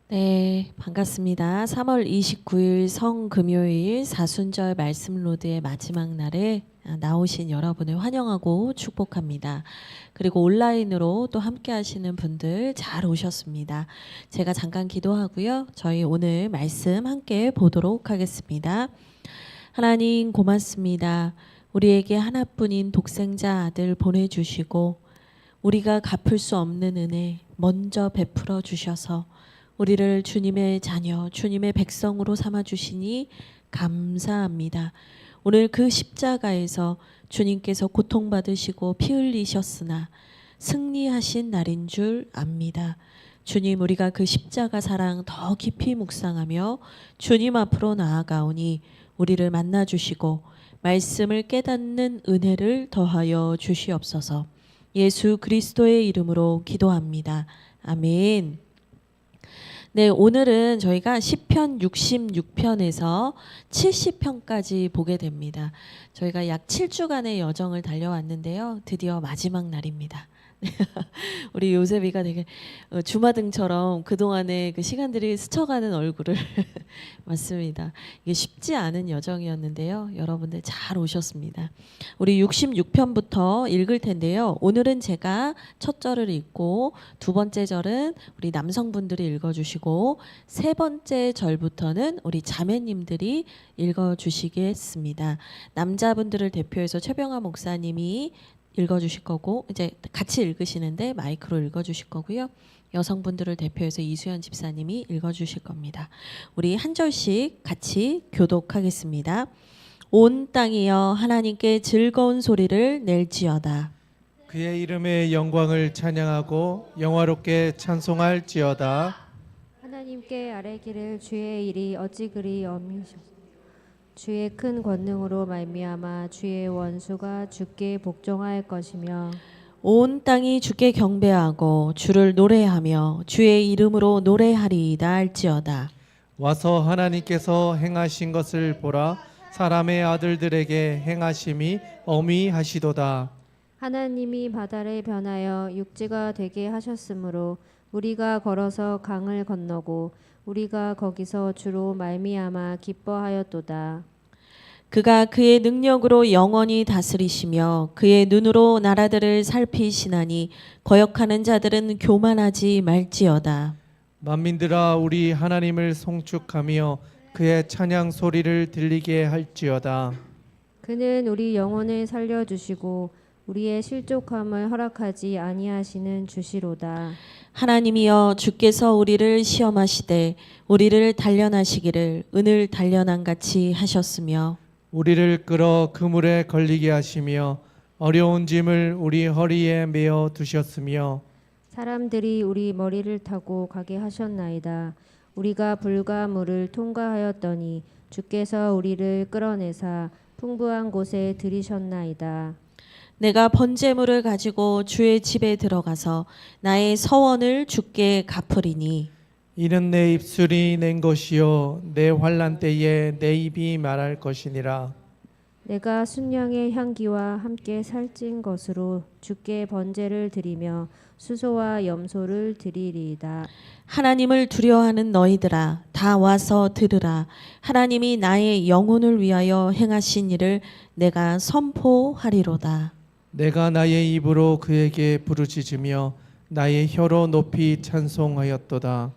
네, 반갑습니다. 3월 29일 성금요일 사순절 말씀 로드의 마지막 날에 나오신 여러분을 환영하고 축복합니다. 그리고 온라인으로 또 함께 하시는 분들 잘 오셨습니다. 제가 잠깐 기도하고요. 저희 오늘 말씀 함께 보도록 하겠습니다. 하나님 고맙습니다. 우리에게 하나뿐인 독생자 아들 보내주시고 우리가 갚을 수 없는 은혜 먼저 베풀어 주셔서 우리를 주님의 자녀, 주님의 백성으로 삼아 주시니 감사합니다. 오늘 그 십자가에서 주님께서 고통받으시고 피 흘리셨으나 승리하신 날인 줄 압니다. 주님, 우리가 그 십자가 사랑 더 깊이 묵상하며 주님 앞으로 나아가오니 우리를 만나 주시고 말씀을 깨닫는 은혜를 더하여 주시옵소서. 예수 그리스도의 이름으로 기도합니다. 아멘. 네, 오늘은 저희가 시편 66편에서 70편까지 보게 됩니다. 저희가 약 7주간의 여정을 달려왔는데요. 드디어 마지막 날입니다. 우리 요셉이가 되게 주마등처럼 그동안의 그 시간들이 스쳐가는 얼굴을 맞습니다. 이게 쉽지 않은 여정이었는데요. 여러분들 잘 오셨습니다. 우리 66편부터 읽을 텐데요. 오늘은 제가 첫 절을 읽고 두 번째 절은 우리 남성분들이 읽어주시고 세 번째 절부터는 우리 자매님들이 읽어주시겠습니다. 남자분들을 대표해서 최병아 목사님이 읽어주실 거고 이제 같이 읽으시는데 마이크로 읽어주실 거고요. 여성분들을 대표해서 이수연 집사님이 읽어주실 겁니다. 우리 한 절씩 같이 교독하겠습니다. 온 땅이여 하나님께 즐거운 소리를 낼지어다. 그의 이름의 영광을 찬양하고 영화롭게 찬송할지어다. 하나님께 아뢰기를 주의 일이 어찌 그리 엄히셨소. 주의 큰 권능으로 말미암아 주의 원수가 주께 복종할 것이며 온 땅이 주께 경배하고 주를 노래하며 주의 이름으로 노래하리이다 할지어다. 와서 하나님께서 행하신 것을 보라. 사람의 아들들에게 행하심이 어미하시도다. 하나님이 바다를 변하여 육지가 되게 하셨으므로 우리가 걸어서 강을 건너고 우리가 거기서 주로 말미암아 기뻐하였도다. 그가 그의 능력으로 영원히 다스리시며 그의 눈으로 나라들을 살피시나니 거역하는 자들은 교만하지 말지어다. 만민들아 우리 하나님을 송축하며 그의 찬양 소리를 들리게 할지어다. 그는 우리 영혼을 살려주시고 우리의 실족함을 허락하지 아니하시는 주시로다. 하나님이여 주께서 우리를 시험하시되 우리를 단련하시기를 은을 단련한 같이 하셨으며 우리를 끌어 그물에 걸리게 하시며 어려운 짐을 우리 허리에 메어 두셨으며 사람들이 우리 머리를 타고 가게 하셨나이다. 우리가 불과 물을 통과하였더니 주께서 우리를 끌어내사 풍부한 곳에 들이셨나이다. 내가 번제물을 가지고 주의 집에 들어가서 나의 서원을 주께 갚으리니 이는 내 입술이 낸 것이요 내 환난 때에 내 입이 말할 것이니라. 내가 순양의 향기와 함께 살찐 것으로 주께 번제를 드리며 수소와 염소를 드리리이다. 하나님을 두려워하는 너희들아 다 와서 들으라. 하나님이 나의 영혼을 위하여 행하신 일을 내가 선포하리로다. 내가 나의 입으로 그에게 부르짖으며 나의 혀로 높이 찬송하였도다.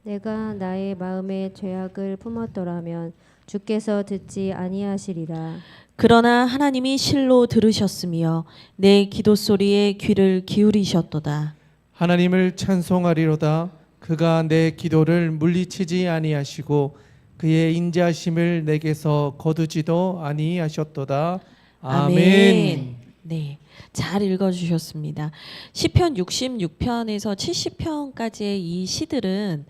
내가 나의 마음에 죄악을 품었더라면 주께서 듣지 아니하시리라. 그러나 하나님이 실로 들으셨으며 내 기도 소리에 귀를 기울이셨도다. 하나님을 찬송하리로다. 그가 내 기도를 물리치지 아니하시고 그의 인자심을 내게서 거두지도 아니하셨도다. 아멘. 네, 잘 읽어주셨습니다. 시편 66편에서 70편까지의 이 시들은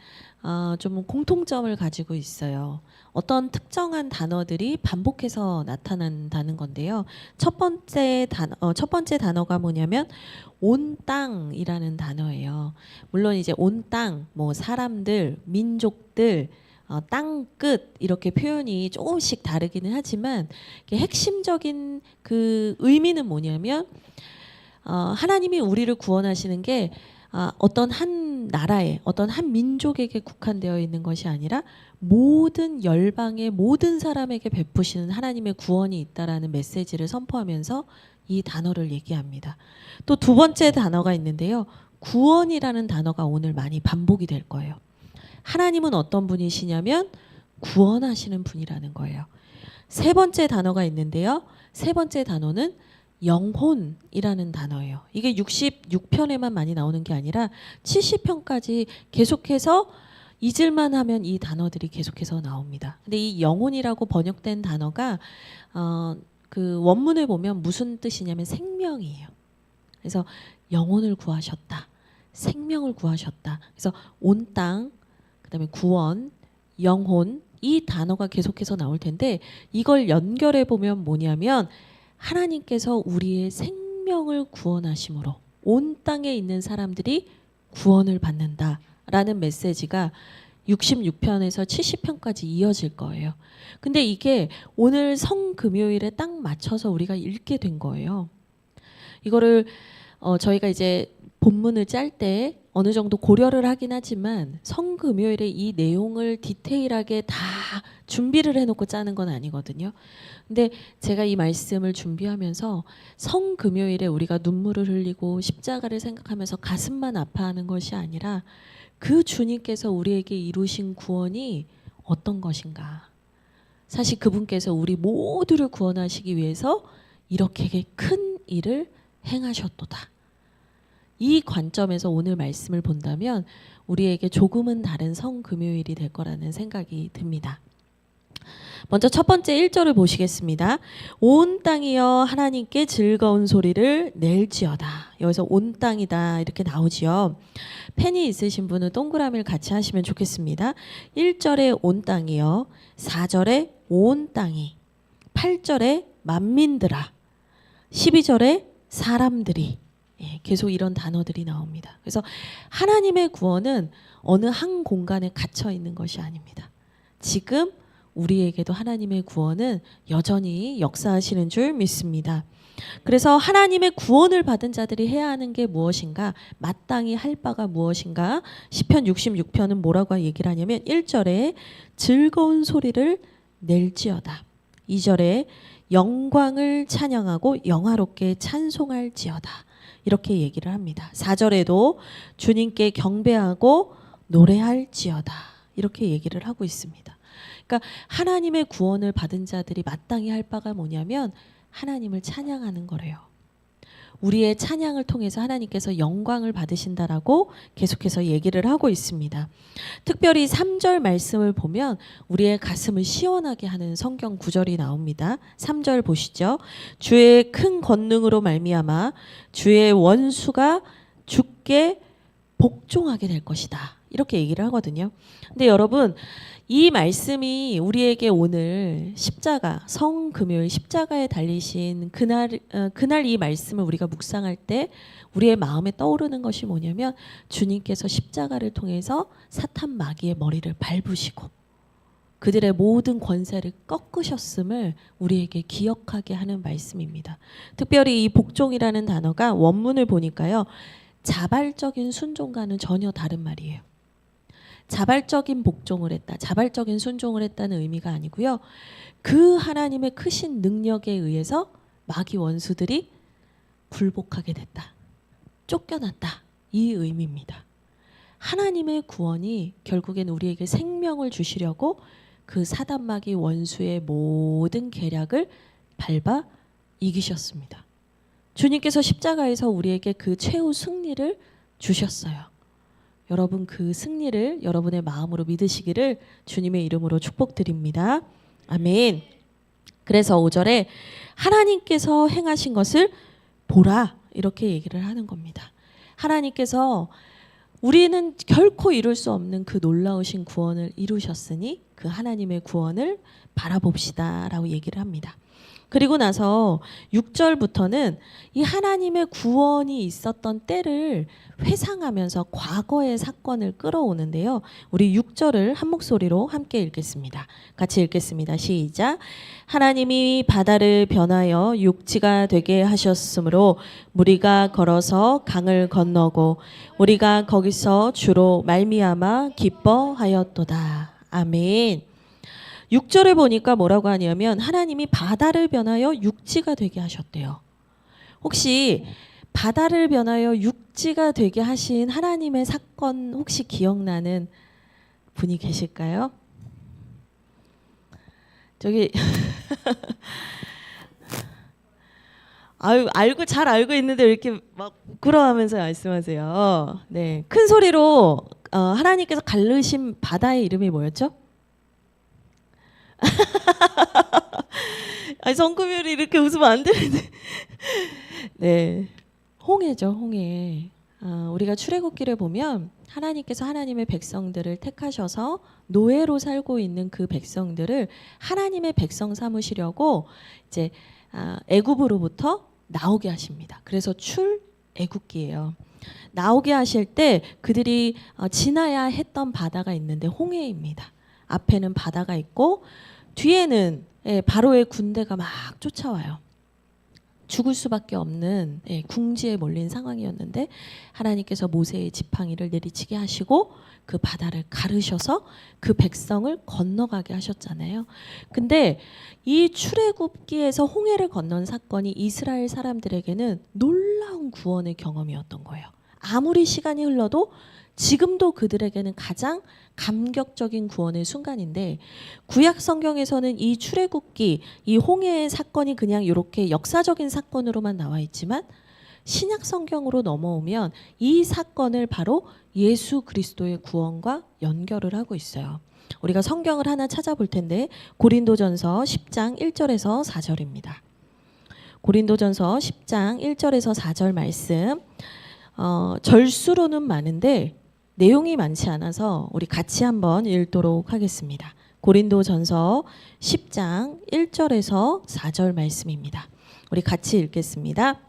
좀 공통점을 가지고 있어요. 어떤 특정한 단어들이 반복해서 나타난다는 건데요. 첫 번째 단어가 뭐냐면 온 땅이라는 단어예요. 물론 이제 온 땅, 뭐 사람들, 민족들, 땅 끝 이렇게 표현이 조금씩 다르기는 하지만 핵심적인 그 의미는 뭐냐면 하나님이 우리를 구원하시는 게 어떤 한 한 나라에 어떤 한 민족에게 국한되어 있는 것이 아니라 모든 열방의 모든 사람에게 베푸시는 하나님의 구원이 있다라는 메시지를 선포하면서 이 단어를 얘기합니다. 또 두 번째 단어가 있는데요. 구원이라는 단어가 오늘 많이 반복이 될 거예요. 하나님은 어떤 분이시냐면 구원하시는 분이라는 거예요. 세 번째 단어가 있는데요. 세 번째 단어는 영혼이라는 단어예요. 이게 66편에만 많이 나오는 게 아니라 70편까지 계속해서 잊을만 하면 이 단어들이 계속해서 나옵니다. 근데 이 영혼이라고 번역된 단어가 그 원문을 보면 무슨 뜻이냐면 생명이에요. 그래서 영혼을 구하셨다. 생명을 구하셨다. 그래서 온 땅, 그다음에 구원, 영혼 이 단어가 계속해서 나올 텐데 이걸 연결해 보면 뭐냐면 하나님께서 우리의 생명을 구원하심으로 온 땅에 있는 사람들이 구원을 받는다라는 메시지가 66편에서 70편까지 이어질 거예요. 근데 이게 오늘 성금요일에 딱 맞춰서 우리가 읽게 된 거예요. 이거를 저희가 이제 본문을 짤 때 어느 정도 고려를 하긴 하지만 성금요일에 이 내용을 디테일하게 다 준비를 해놓고 짜는 건 아니거든요. 근데 제가 이 말씀을 준비하면서 성금요일에 우리가 눈물을 흘리고 십자가를 생각하면서 가슴만 아파하는 것이 아니라 그 주님께서 우리에게 이루신 구원이 어떤 것인가. 사실 그분께서 우리 모두를 구원하시기 위해서 이렇게 큰 일을 행하셨도다. 이 관점에서 오늘 말씀을 본다면 우리에게 조금은 다른 성금요일이 될 거라는 생각이 듭니다. 먼저 첫 번째 1절을 보시겠습니다. 온 땅이여 하나님께 즐거운 소리를 낼지어다. 여기서 온 땅이다 이렇게 나오지요. 펜이 있으신 분은 동그라미를 같이 하시면 좋겠습니다. 1절에 온 땅이여, 4절에 온 땅이, 8절에 만민들아, 12절에 사람들이, 계속 이런 단어들이 나옵니다. 그래서 하나님의 구원은 어느 한 공간에 갇혀 있는 것이 아닙니다. 지금 우리에게도 하나님의 구원은 여전히 역사하시는 줄 믿습니다. 그래서 하나님의 구원을 받은 자들이 해야 하는 게 무엇인가? 마땅히 할 바가 무엇인가? 시편 66편은 뭐라고 얘기를 하냐면 1절에 즐거운 소리를 낼지어다. 2절에 영광을 찬양하고 영화롭게 찬송할지어다. 이렇게 얘기를 합니다. 4절에도 주님께 경배하고 노래할지어다. 이렇게 얘기를 하고 있습니다. 그러니까 하나님의 구원을 받은 자들이 마땅히 할 바가 뭐냐면 하나님을 찬양하는 거래요. 우리의 찬양을 통해서 하나님께서 영광을 받으신다라고 계속해서 얘기를 하고 있습니다. 특별히 3절 말씀을 보면 우리의 가슴을 시원하게 하는 성경 구절이 나옵니다. 3절 보시죠. 주의 큰 권능으로 말미암아 주의 원수가 주께 복종하게 될 것이다. 이렇게 얘기를 하거든요. 근데 여러분 이 말씀이 우리에게 오늘 십자가, 성금요일 십자가에 달리신 그날 이 말씀을 우리가 묵상할 때 우리의 마음에 떠오르는 것이 뭐냐면 주님께서 십자가를 통해서 사탄 마귀의 머리를 밟으시고 그들의 모든 권세를 꺾으셨음을 우리에게 기억하게 하는 말씀입니다. 특별히 이 복종이라는 단어가 원문을 보니까요. 자발적인 순종과는 전혀 다른 말이에요. 자발적인 복종을 했다. 자발적인 순종을 했다는 의미가 아니고요. 그 하나님의 크신 능력에 의해서 마귀 원수들이 굴복하게 됐다. 쫓겨났다. 이 의미입니다. 하나님의 구원이 결국엔 우리에게 생명을 주시려고 그 사단 마귀 원수의 모든 계략을 밟아 이기셨습니다. 주님께서 십자가에서 우리에게 그 최후 승리를 주셨어요. 여러분 그 승리를 여러분의 마음으로 믿으시기를 주님의 이름으로 축복드립니다. 아멘. 그래서 5절에 하나님께서 행하신 것을 보라 이렇게 얘기를 하는 겁니다. 하나님께서 우리는 결코 이룰 수 없는 그 놀라우신 구원을 이루셨으니 그 하나님의 구원을 바라봅시다 라고 얘기를 합니다. 그리고 나서 6절부터는 이 하나님의 구원이 있었던 때를 회상하면서 과거의 사건을 끌어오는데요. 우리 6절을 한 목소리로 함께 읽겠습니다. 같이 읽겠습니다. 시작. 하나님이 바다를 변하여 육지가 되게 하셨으므로 무리가 걸어서 강을 건너고 우리가 거기서 주로 말미암아 기뻐하였도다. 아멘. 6절에 보니까 뭐라고 하냐면 하나님이 바다를 변하여 육지가 되게 하셨대요. 혹시 바다를 변하여 육지가 되게 하신 하나님의 사건 혹시 기억나는 분이 계실까요? 저기 아유, 잘 알고 있는데 왜 이렇게 막 부끄러워하면서 말씀하세요. 네, 큰 소리로 하나님께서 가르신 바다의 이름이 뭐였죠? 아니 성금요리 이렇게 웃으면 안 되는데. 네, 홍해죠, 홍해. 우리가 출애굽기를 보면 하나님께서 하나님의 백성들을 택하셔서 노예로 살고 있는 그 백성들을 하나님의 백성 삼으시려고 이제 애굽으로부터 나오게 하십니다. 그래서 출애굽기예요. 나오게 하실 때 그들이 지나야 했던 바다가 있는데 홍해입니다. 앞에는 바다가 있고 뒤에는 바로의 군대가 막 쫓아와요. 죽을 수밖에 없는 궁지에 몰린 상황이었는데 하나님께서 모세의 지팡이를 내리치게 하시고 그 바다를 가르셔서 그 백성을 건너가게 하셨잖아요. 근데 이 출애굽기에서 홍해를 건넌 사건이 이스라엘 사람들에게는 놀라운 구원의 경험이었던 거예요. 아무리 시간이 흘러도 지금도 그들에게는 가장 감격적인 구원의 순간인데 구약 성경에서는 이 출애굽기, 이 홍해의 사건이 그냥 이렇게 역사적인 사건으로만 나와 있지만 신약 성경으로 넘어오면 이 사건을 바로 예수 그리스도의 구원과 연결을 하고 있어요. 우리가 성경을 하나 찾아볼 텐데 고린도전서 10장 1절에서 4절입니다. 고린도전서 10장 1절에서 4절 말씀. 절수로는 많은데 내용이 많지 않아서 우리 같이 한번 읽도록 하겠습니다. 고린도전서 10장 1절에서 4절 말씀입니다. 우리 같이 읽겠습니다.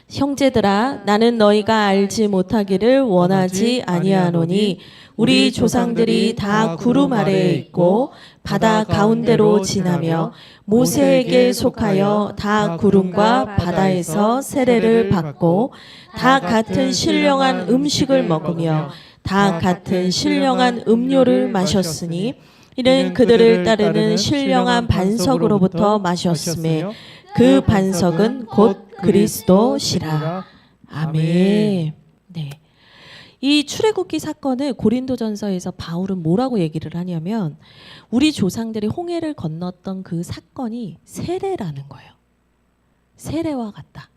형제들아 나는 너희가 알지 못하기를 원하지 아니하노니 우리 조상들이 다 구름 아래에 있고 바다 가운데로 지나며 모세에게 속하여 다 구름과 바다에서 세례를 받고 다 같은 신령한 음식을 먹으며 다 같은 신령한 음료를 마셨으니 이는 그들을 따르는 신령한 반석으로부터 마셨음에 그 반석은 곧 그리스도시라. 아멘. 네. 이 출애굽기 사건을 고린도전서에서 바울은 뭐라고 얘기를 하냐면 우리 조상들이 홍해를 건넜던 그 사건이 세례라는 거예요. 세례와 같다.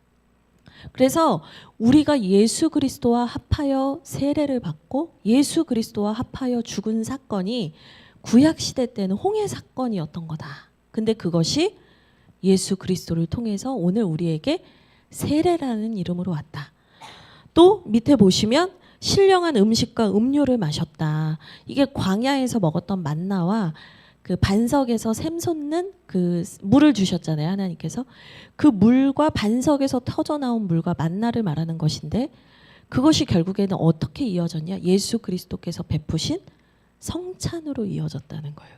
그래서 우리가 예수 그리스도와 합하여 세례를 받고 예수 그리스도와 합하여 죽은 사건이 구약 시대 때는 홍해 사건이었던 거다. 근데 그것이 예수 그리스도를 통해서 오늘 우리에게 세례라는 이름으로 왔다. 또 밑에 보시면 신령한 음식과 음료를 마셨다. 이게 광야에서 먹었던 만나와 그 반석에서 샘솟는 그 물을 주셨잖아요. 하나님께서. 그 물과 반석에서 터져 나온 물과 만나를 말하는 것인데 그것이 결국에는 어떻게 이어졌냐? 예수 그리스도께서 베푸신 성찬으로 이어졌다는 거예요.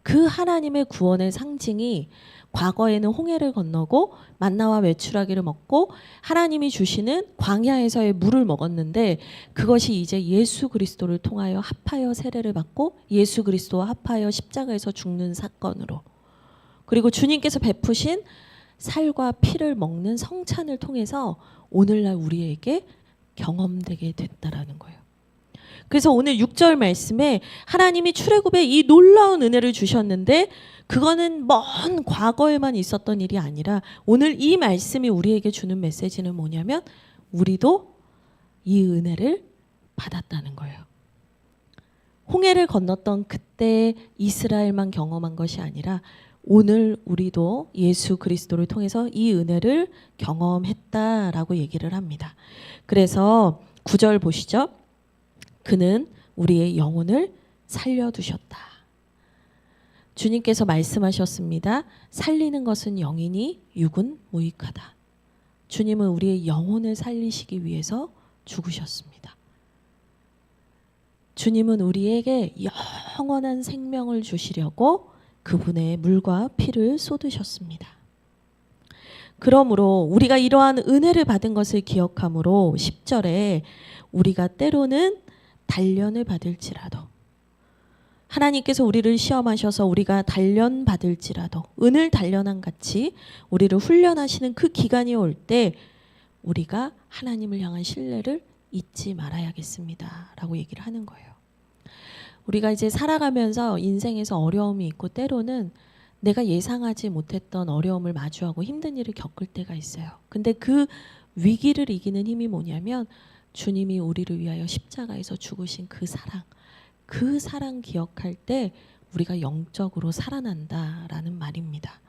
그 하나님의 구원의 상징이 과거에는 홍해를 건너고 만나와 메추라기를 먹고 하나님이 주시는 광야에서의 물을 먹었는데 그것이 이제 예수 그리스도를 통하여 합하여 세례를 받고 예수 그리스도와 합하여 십자가에서 죽는 사건으로 그리고 주님께서 베푸신 살과 피를 먹는 성찬을 통해서 오늘날 우리에게 경험되게 됐다라는 거예요. 그래서 오늘 6절 말씀에 하나님이 출애굽에 이 놀라운 은혜를 주셨는데 그거는 먼 과거에만 있었던 일이 아니라 오늘 이 말씀이 우리에게 주는 메시지는 뭐냐면 우리도 이 은혜를 받았다는 거예요. 홍해를 건넜던 그때 이스라엘만 경험한 것이 아니라 오늘 우리도 예수 그리스도를 통해서 이 은혜를 경험했다라고 얘기를 합니다. 그래서 9절 보시죠. 그는 우리의 영혼을 살려두셨다. 주님께서 말씀하셨습니다. 살리는 것은 영이니 육은 무익하다. 주님은 우리의 영혼을 살리시기 위해서 죽으셨습니다. 주님은 우리에게 영원한 생명을 주시려고 그분의 물과 피를 쏟으셨습니다. 그러므로 우리가 이러한 은혜를 받은 것을 기억함으로 10절에 우리가 때로는 단련을 받을지라도, 하나님께서 우리를 시험하셔서 우리가 단련 받을지라도, 은을 단련한 같이 우리를 훈련하시는 그 기간이 올 때 우리가 하나님을 향한 신뢰를 잊지 말아야겠습니다 라고 얘기를 하는 거예요. 우리가 이제 살아가면서 인생에서 어려움이 있고 때로는 내가 예상하지 못했던 어려움을 마주하고 힘든 일을 겪을 때가 있어요. 근데 그 위기를 이기는 힘이 뭐냐면 주님이 우리를 위하여 십자가에서 죽으신 그 사랑 기억할 때 우리가 영적으로 살아난다라는 말입니다.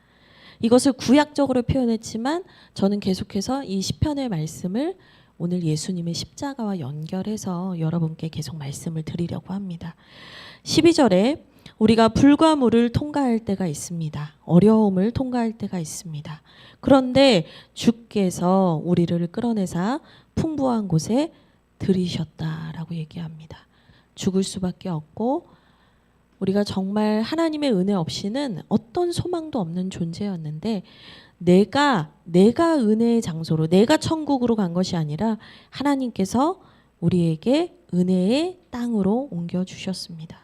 이것을 구약적으로 표현했지만 저는 계속해서 이 시편의 말씀을 오늘 예수님의 십자가와 연결해서 여러분께 계속 말씀을 드리려고 합니다. 12절에 우리가 불과 물을 통과할 때가 있습니다. 어려움을 통과할 때가 있습니다. 그런데 주께서 우리를 끌어내사 풍부한 곳에 들이셨다라고 얘기합니다. 죽을 수밖에 없고 우리가 정말 하나님의 은혜 없이는 어떤 소망도 없는 존재였는데 내가 은혜의 장소로, 내가 천국으로 간 것이 아니라 하나님께서 우리에게 은혜의 땅으로 옮겨주셨습니다.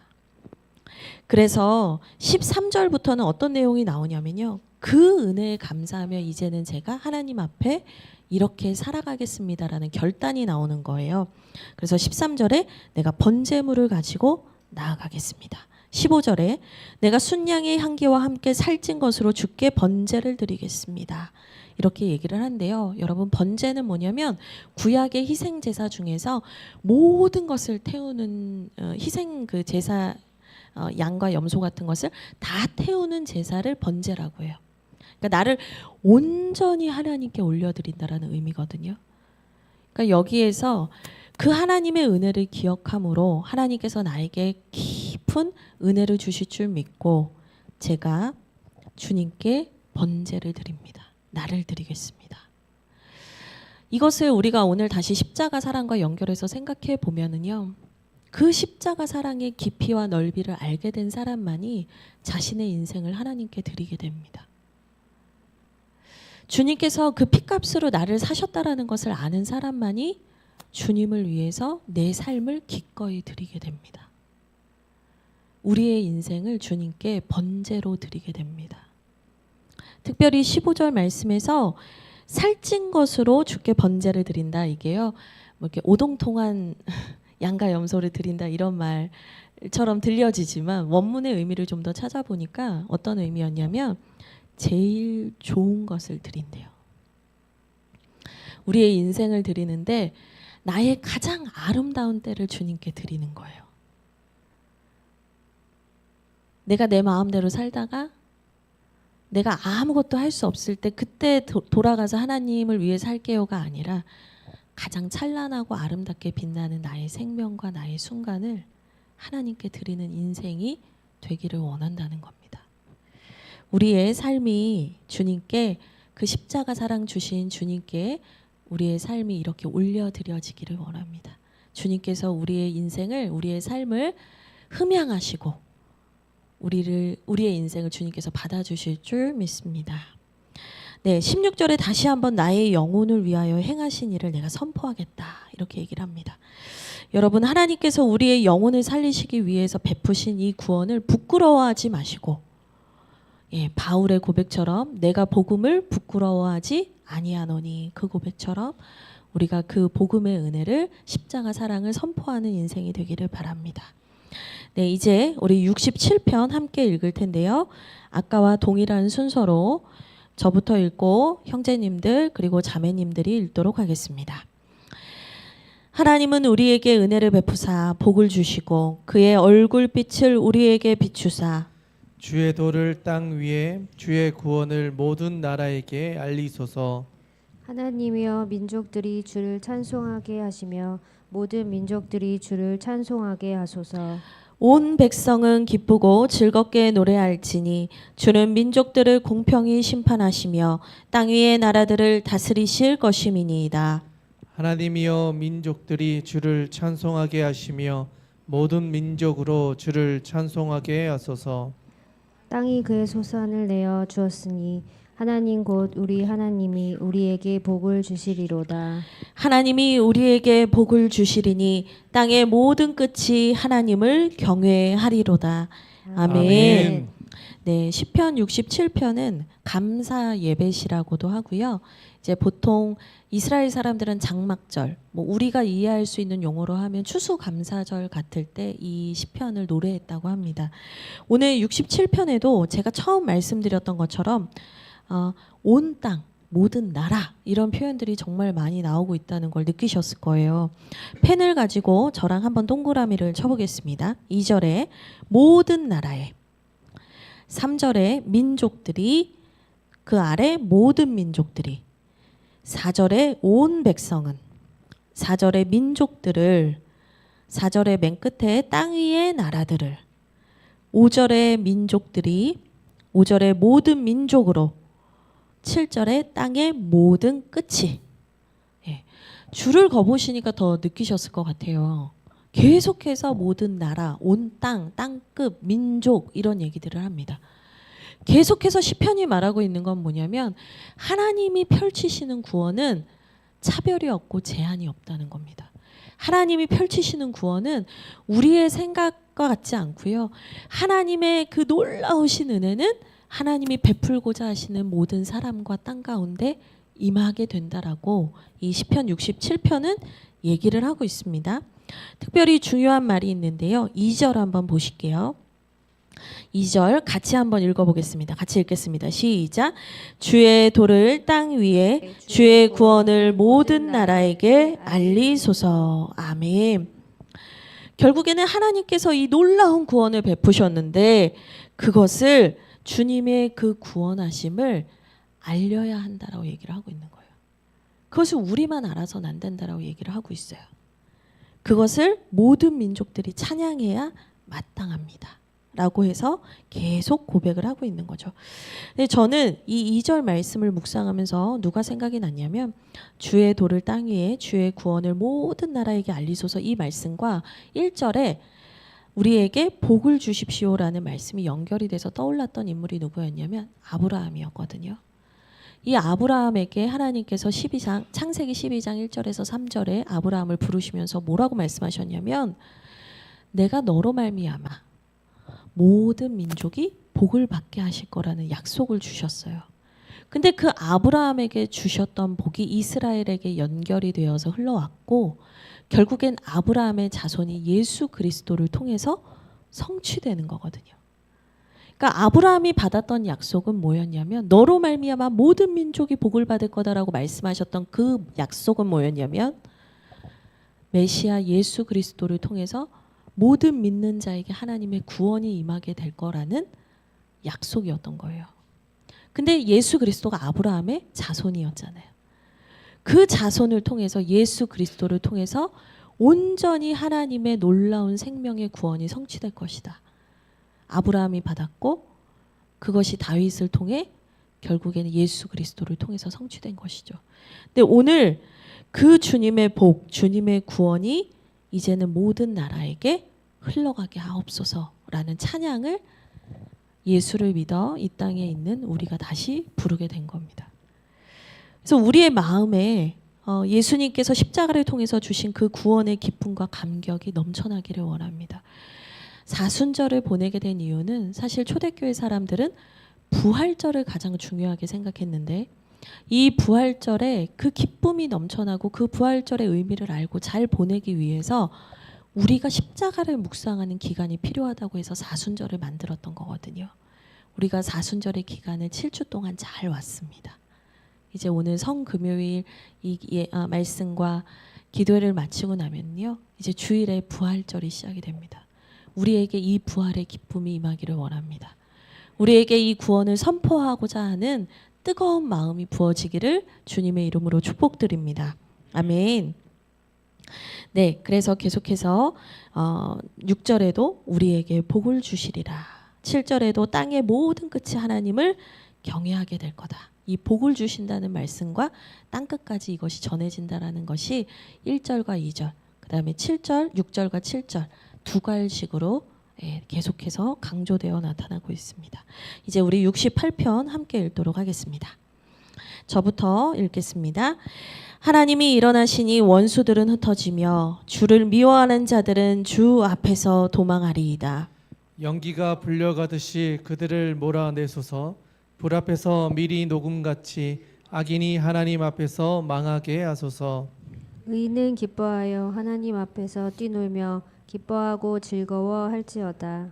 그래서 13절부터는 어떤 내용이 나오냐면요. 그 은혜에 감사하며 이제는 제가 하나님 앞에 이렇게 살아가겠습니다라는 결단이 나오는 거예요. 그래서 13절에 내가 번제물을 가지고 나아가겠습니다. 15절에 내가 순양의 향기와 함께 살찐 것으로 주께 번제를 드리겠습니다. 이렇게 얘기를 한대요. 여러분, 번제는 뭐냐면 구약의 희생 제사 중에서 모든 것을 태우는 희생 그 제사, 양과 염소 같은 것을 다 태우는 제사를 번제라고 해요. 그러니까 나를 온전히 하나님께 올려드린다라는 의미거든요. 그러니까 여기에서 그 하나님의 은혜를 기억함으로 하나님께서 나에게 깊은 은혜를 주실 줄 믿고 제가 주님께 번제를 드립니다. 나를 드리겠습니다. 이것을 우리가 오늘 다시 십자가 사랑과 연결해서 생각해 보면은요. 그 십자가 사랑의 깊이와 넓이를 알게 된 사람만이 자신의 인생을 하나님께 드리게 됩니다. 주님께서 그 핏값으로 나를 사셨다라는 것을 아는 사람만이 주님을 위해서 내 삶을 기꺼이 드리게 됩니다. 우리의 인생을 주님께 번제로 드리게 됩니다. 특별히 15절 말씀에서 살찐 것으로 주께 번제를 드린다, 이게요. 뭐 이렇게 오동통한 양과 염소를 드린다 이런 말처럼 들려지지만 원문의 의미를 좀 더 찾아보니까 어떤 의미였냐면 제일 좋은 것을 드린대요. 우리의 인생을 드리는데 나의 가장 아름다운 때를 주님께 드리는 거예요. 내가 내 마음대로 살다가 내가 아무것도 할 수 없을 때 그때 돌아가서 하나님을 위해 살게요가 아니라 가장 찬란하고 아름답게 빛나는 나의 생명과 나의 순간을 하나님께 드리는 인생이 되기를 원한다는 겁니다. 우리의 삶이 주님께, 그 십자가 사랑 주신 주님께 우리의 삶이 이렇게 올려드려지기를 원합니다. 주님께서 우리의 인생을, 우리의 삶을 흠양하시고 우리의 인생을 주님께서 받아주실 줄 믿습니다. 네, 16절에 다시 한번 나의 영혼을 위하여 행하신 일을 내가 선포하겠다, 이렇게 얘기를 합니다. 여러분, 하나님께서 우리의 영혼을 살리시기 위해서 베푸신 이 구원을 부끄러워하지 마시고, 바울의 고백처럼 내가 복음을 부끄러워하지 아니하노니, 그 고백처럼 우리가 그 복음의 은혜를, 십자가 사랑을 선포하는 인생이 되기를 바랍니다. 네, 이제 우리 67편 함께 읽을 텐데요. 아까와 동일한 순서로 저부터 읽고 형제님들 그리고 자매님들이 읽도록 하겠습니다. 하나님은 우리에게 은혜를 베푸사 복을 주시고 그의 얼굴빛을 우리에게 비추사 주의 도를 땅 위에 주의 구원을 모든 나라에게 알리소서. 하나님이여, 민족들이 주를 찬송하게 하시며 모든 민족들이 주를 찬송하게 하소서. 온 백성은 기쁘고 즐겁게 노래할지니 주는 민족들을 공평히 심판하시며 땅 위의 나라들을 다스리실 것임이니이다. 하나님이여 민족들이 주를 찬송하게 하시며 모든 민족으로 주를 찬송하게 하소서. 땅이 그의 소산을 내어 주었으니 하나님 곧 우리 하나님이 우리에게 복을 주시리로다. 하나님이 우리에게 복을 주시리니 땅의 모든 끝이 하나님을 경외하리로다. 아멘. 네, 시편 67편은 감사 예배시라고도 하고요. 이제 보통 이스라엘 사람들은 장막절, 뭐 우리가 이해할 수 있는 용어로 하면 추수감사절 같을 때 이 시편을 노래했다고 합니다. 오늘 67편에도 제가 처음 말씀드렸던 것처럼 온 땅, 모든 나라 이런 표현들이 정말 많이 나오고 있다는 걸 느끼셨을 거예요. 펜을 가지고 저랑 한번 동그라미를 쳐보겠습니다. 2절에 모든 나라에, 3절에 민족들이, 그 아래 모든 민족들이, 4절에 온 백성은, 4절에 민족들을, 4절에 맨 끝에 땅 위의 나라들을, 5절에 민족들이, 5절에 모든 민족으로, 7절에 땅의 모든 끝이. 예. 줄을 그어보시니까 더 느끼셨을 것 같아요. 계속해서 모든 나라, 온 땅, 땅끝, 민족 이런 얘기들을 합니다. 계속해서 시편이 말하고 있는 건 뭐냐면 하나님이 펼치시는 구원은 차별이 없고 제한이 없다는 겁니다. 하나님이 펼치시는 구원은 우리의 생각과 같지 않고요. 하나님의 그 놀라우신 은혜는 하나님이 베풀고자 하시는 모든 사람과 땅 가운데 임하게 된다라고 이 시편 67편은 얘기를 하고 있습니다. 특별히 중요한 말이 있는데요. 2절 한번 보실게요. 2절 같이 한번 읽어보겠습니다. 같이 읽겠습니다. 시작. 주의 도를 땅 위에, 주의 구원을 모든 나라에게 알리소서. 아멘. 결국에는 하나님께서 이 놀라운 구원을 베푸셨는데 그것을 주님의 그 구원하심을 알려야 한다라고 얘기를 하고 있는 거예요. 그것을 우리만 알아서는 안 된다라고 얘기를 하고 있어요. 그것을 모든 민족들이 찬양해야 마땅합니다. 라고 해서 계속 고백을 하고 있는 거죠. 근데 저는 이 2절 말씀을 묵상하면서 누가 생각이 났냐면 주의 도를 땅 위에 주의 구원을 모든 나라에게 알리소서 이 말씀과 1절에 우리에게 복을 주십시오라는 말씀이 연결이 돼서 떠올랐던 인물이 누구였냐면 아브라함이었거든요. 이 아브라함에게 하나님께서 12장 창세기 12장 1절에서 3절에 아브라함을 부르시면서 뭐라고 말씀하셨냐면 내가 너로 말미암아 모든 민족이 복을 받게 하실 거라는 약속을 주셨어요. 근데 그 아브라함에게 주셨던 복이 이스라엘에게 연결이 되어서 흘러왔고 결국엔 아브라함의 자손이 예수 그리스도를 통해서 성취되는 거거든요. 그러니까 아브라함이 받았던 약속은 뭐였냐면 너로 말미암아 모든 민족이 복을 받을 거다라고 말씀하셨던 그 약속은 뭐였냐면 메시아 예수 그리스도를 통해서 모든 믿는 자에게 하나님의 구원이 임하게 될 거라는 약속이었던 거예요. 근데 예수 그리스도가 아브라함의 자손이었잖아요. 그 자손을 통해서 예수 그리스도를 통해서 온전히 하나님의 놀라운 생명의 구원이 성취될 것이다. 아브라함이 받았고 그것이 다윗을 통해 결국에는 예수 그리스도를 통해서 성취된 것이죠. 근데 오늘 그 주님의 복, 주님의 구원이 이제는 모든 나라에게 흘러가게 하옵소서라는 찬양을 예수를 믿어 이 땅에 있는 우리가 다시 부르게 된 겁니다. 그래서 우리의 마음에 예수님께서 십자가를 통해서 주신 그 구원의 기쁨과 감격이 넘쳐나기를 원합니다. 사순절을 보내게 된 이유는 사실 초대교회 사람들은 부활절을 가장 중요하게 생각했는데 이 부활절에 그 기쁨이 넘쳐나고 그 부활절의 의미를 알고 잘 보내기 위해서 우리가 십자가를 묵상하는 기간이 필요하다고 해서 사순절을 만들었던 거거든요. 우리가 사순절의 기간을 7주 동안 잘 왔습니다. 이제 오늘 성금요일 이 말씀과 기도회를 마치고 나면요. 이제 주일에 부활절이 시작이 됩니다. 우리에게 이 부활의 기쁨이 임하기를 원합니다. 우리에게 이 구원을 선포하고자 하는 뜨거운 마음이 부어지기를 주님의 이름으로 축복드립니다. 아멘. 네, 그래서 계속해서 6절에도 우리에게 복을 주시리라. 7절에도 땅의 모든 끝이 하나님을 경외하게 될 거다. 이 복을 주신다는 말씀과 땅 끝까지 이것이 전해진다라는 것이 1절과 2절, 그다음에 7절, 6절과 7절 두 갈식으로 계속해서 강조되어 나타나고 있습니다. 이제 우리 68편 함께 읽도록 하겠습니다. 저부터 읽겠습니다. 하나님이 일어나시니 원수들은 흩어지며 주를 미워하는 자들은 주 앞에서 도망하리이다. 연기가 불려가듯이 그들을 몰아내소서. 불 앞에서 미리 녹음같이 악인이 하나님 앞에서 망하게 하소서. 의인은 기뻐하여 하나님 앞에서 뛰놀며 기뻐하고 즐거워할지어다.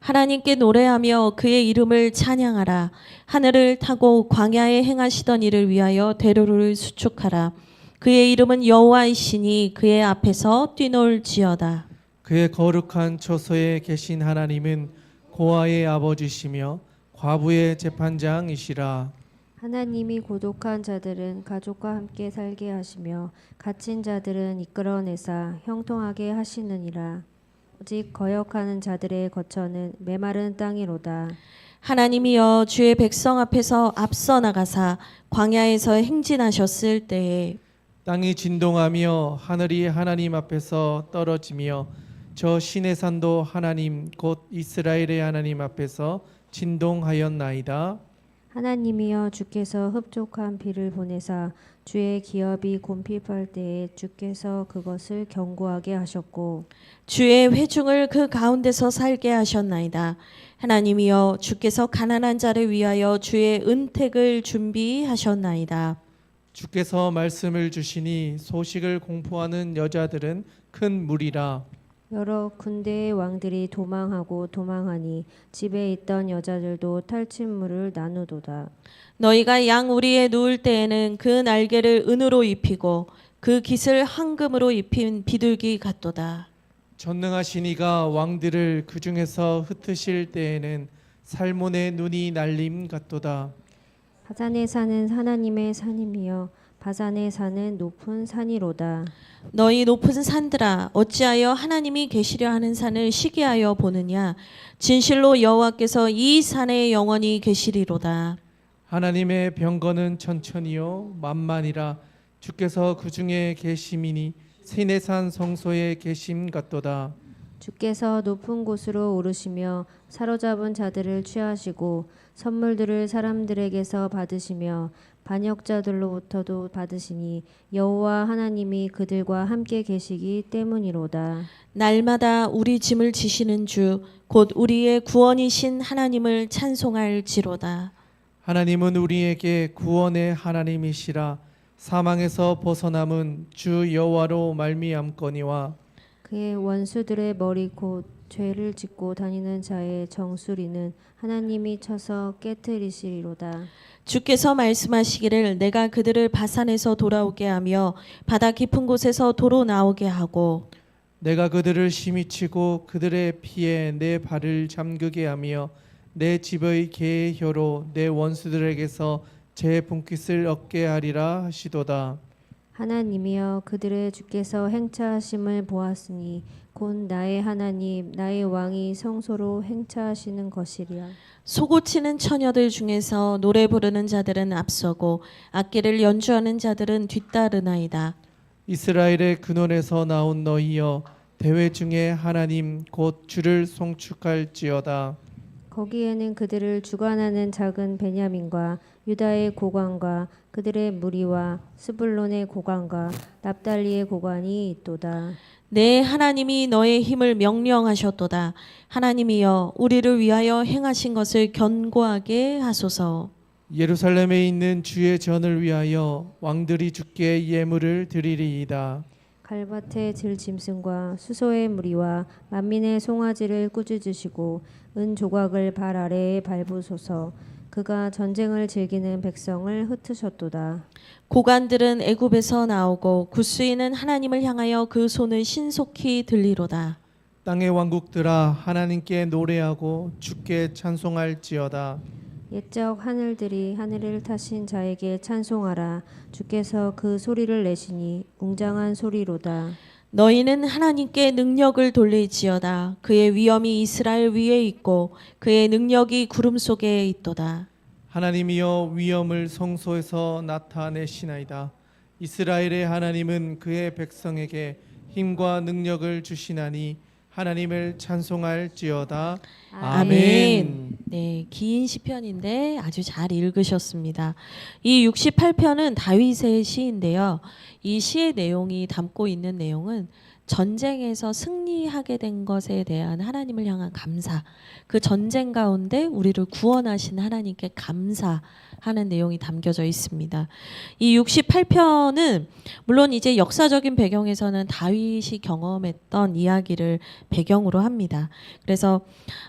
하나님께 노래하며 그의 이름을 찬양하라. 하늘을 타고 광야에 행하시던 일을 위하여 대로를 수축하라. 그의 이름은 여호와이시니 그의 앞에서 뛰놀지어다. 그의 거룩한 처소에 계신 하나님은 고아의 아버지시며 과부의 재판장이시라. 하나님이 고독한 자들은 가족과 함께 살게 하시며 갇힌 자들은 이끌어내사 형통하게 하시느니라. 오직 거역하는 자들의 거처는 메마른 땅이로다. 하나님이여 주의 백성 앞에서 앞서 나가사 광야에서 행진하셨을 때에 땅이 진동하며 하늘이 하나님 앞에서 떨어지며 저 시내산도 하나님 곧 이스라엘의 하나님 앞에서 진동하였나이다. 하나님이여 주께서 흡족한 비를 보내사 주의 기업이 곰핍할 때에 주께서 그것을 견고하게 하셨고 주의 회중을 그 가운데서 살게 하셨나이다. 하나님이여 주께서 가난한 자를 위하여 주의 은택을 준비하셨나이다. 주께서 말씀을 주시니 소식을 공포하는 여자들은 큰 무리라. 여러 군대의 왕들이 도망하니 집에 있던 여자들도 탈취물을 나누도다. 너희가 양 우리에 누울 때에는 그 날개를 은으로 입히고 그 깃을 황금으로 입힌 비둘기 같도다. 전능하신 이가 왕들을 그 중에서 흩으실 때에는 살몬의 눈이 날림 같도다. 바산에 사는 하나님의 산임이여 바산에 사는 높은 산이로다. 너희 높은 산들아 어찌하여 하나님이 계시려 하는 산을 시기하여 보느냐. 진실로 여호와께서 이 산에 영원히 계시리로다. 하나님의 병거는 천천히요 만만이라. 주께서 그 중에 계심이니 시내산 성소에 계심 같도다. 주께서 높은 곳으로 오르시며 사로잡은 자들을 취하시고 선물들을 사람들에게서 받으시며 반역자들로부터도 받으시니 여호와 하나님이 그들과 함께 계시기 때문이로다. 날마다 우리 짐을 지시는 주 곧 우리의 구원이신 하나님을 찬송할지로다. 하나님은 우리에게 구원의 하나님이시라. 사망에서 벗어남은 주 여호와로 말미암거니와 그의 원수들의 머리 곧 죄를 짓고 다니는 자의 정수리는 하나님이 쳐서 깨뜨리시리로다. 주께서 말씀하시기를 내가 그들을 바산에서 돌아오게 하며 바다 깊은 곳에서 도로 나오게 하고 내가 그들을 심히 치고 그들의 피에 내 발을 잠그게 하며 내 집의 개의 혀로 내 원수들에게서 제 분깃을 얻게 하리라 하시도다. 하나님이여 그들의 주께서 행차하심을 보았으니 곧 나의 하나님 나의 왕이 성소로 행차하시는 것이리라. 소고치는 처녀들 중에서 노래 부르는 자들은 앞서고 악기를 연주하는 자들은 뒤따르나이다. 이스라엘의 근원에서 나온 너희여 대회 중에 하나님 곧 주를 송축할지어다. 거기에는 그들을 주관하는 작은 베냐민과 유다의 고관과 그들의 무리와 스불론의 고관과 납달리의 고관이 있도다. 내 하나님이 너의 힘을 명령하셨도다. 하나님이여 우리를 위하여 행하신 것을 견고하게 하소서. 예루살렘에 있는 주의 전을 위하여 왕들이 주께 예물을 드리리이다. 갈밭의 들짐승과 수소의 무리와 만민의 송아지를 꾸짖으시고 은 조각을 발 아래에 밟으소서. 그가 전쟁을 즐기는 백성을 흩으셨도다. 고관들은 애굽에서 나오고 굿수인은 하나님을 향하여 그 손을 신속히 들리로다. 땅의 왕국들아 하나님께 노래하고 주께 찬송할지어다. 옛적 하늘들이 하늘을 타신 자에게 찬송하라. 주께서 그 소리를 내시니 웅장한 소리로다. 너희는 하나님께 능력을 돌릴지어다. 그의 위엄이 이스라엘 위에 있고 그의 능력이 구름 속에 있도다. 하나님이여 위엄을 성소에서 나타내시나이다. 이스라엘의 하나님은 그의 백성에게 힘과 능력을 주시나니 하나님을 찬송할지어다. 아멘. 네, 긴 시편인데 아주 잘 읽으셨습니다. 이 68편은 다윗의 시인데요. 이 시의 내용이 담고 있는 내용은 전쟁에서 승리하게 된 것에 대한 하나님을 향한 감사, 그 전쟁 가운데 우리를 구원하신 하나님께 감사하는 내용이 담겨져 있습니다. 이 68편은 물론 이제 역사적인 배경에서는 다윗이 경험했던 이야기를 배경으로 합니다. 그래서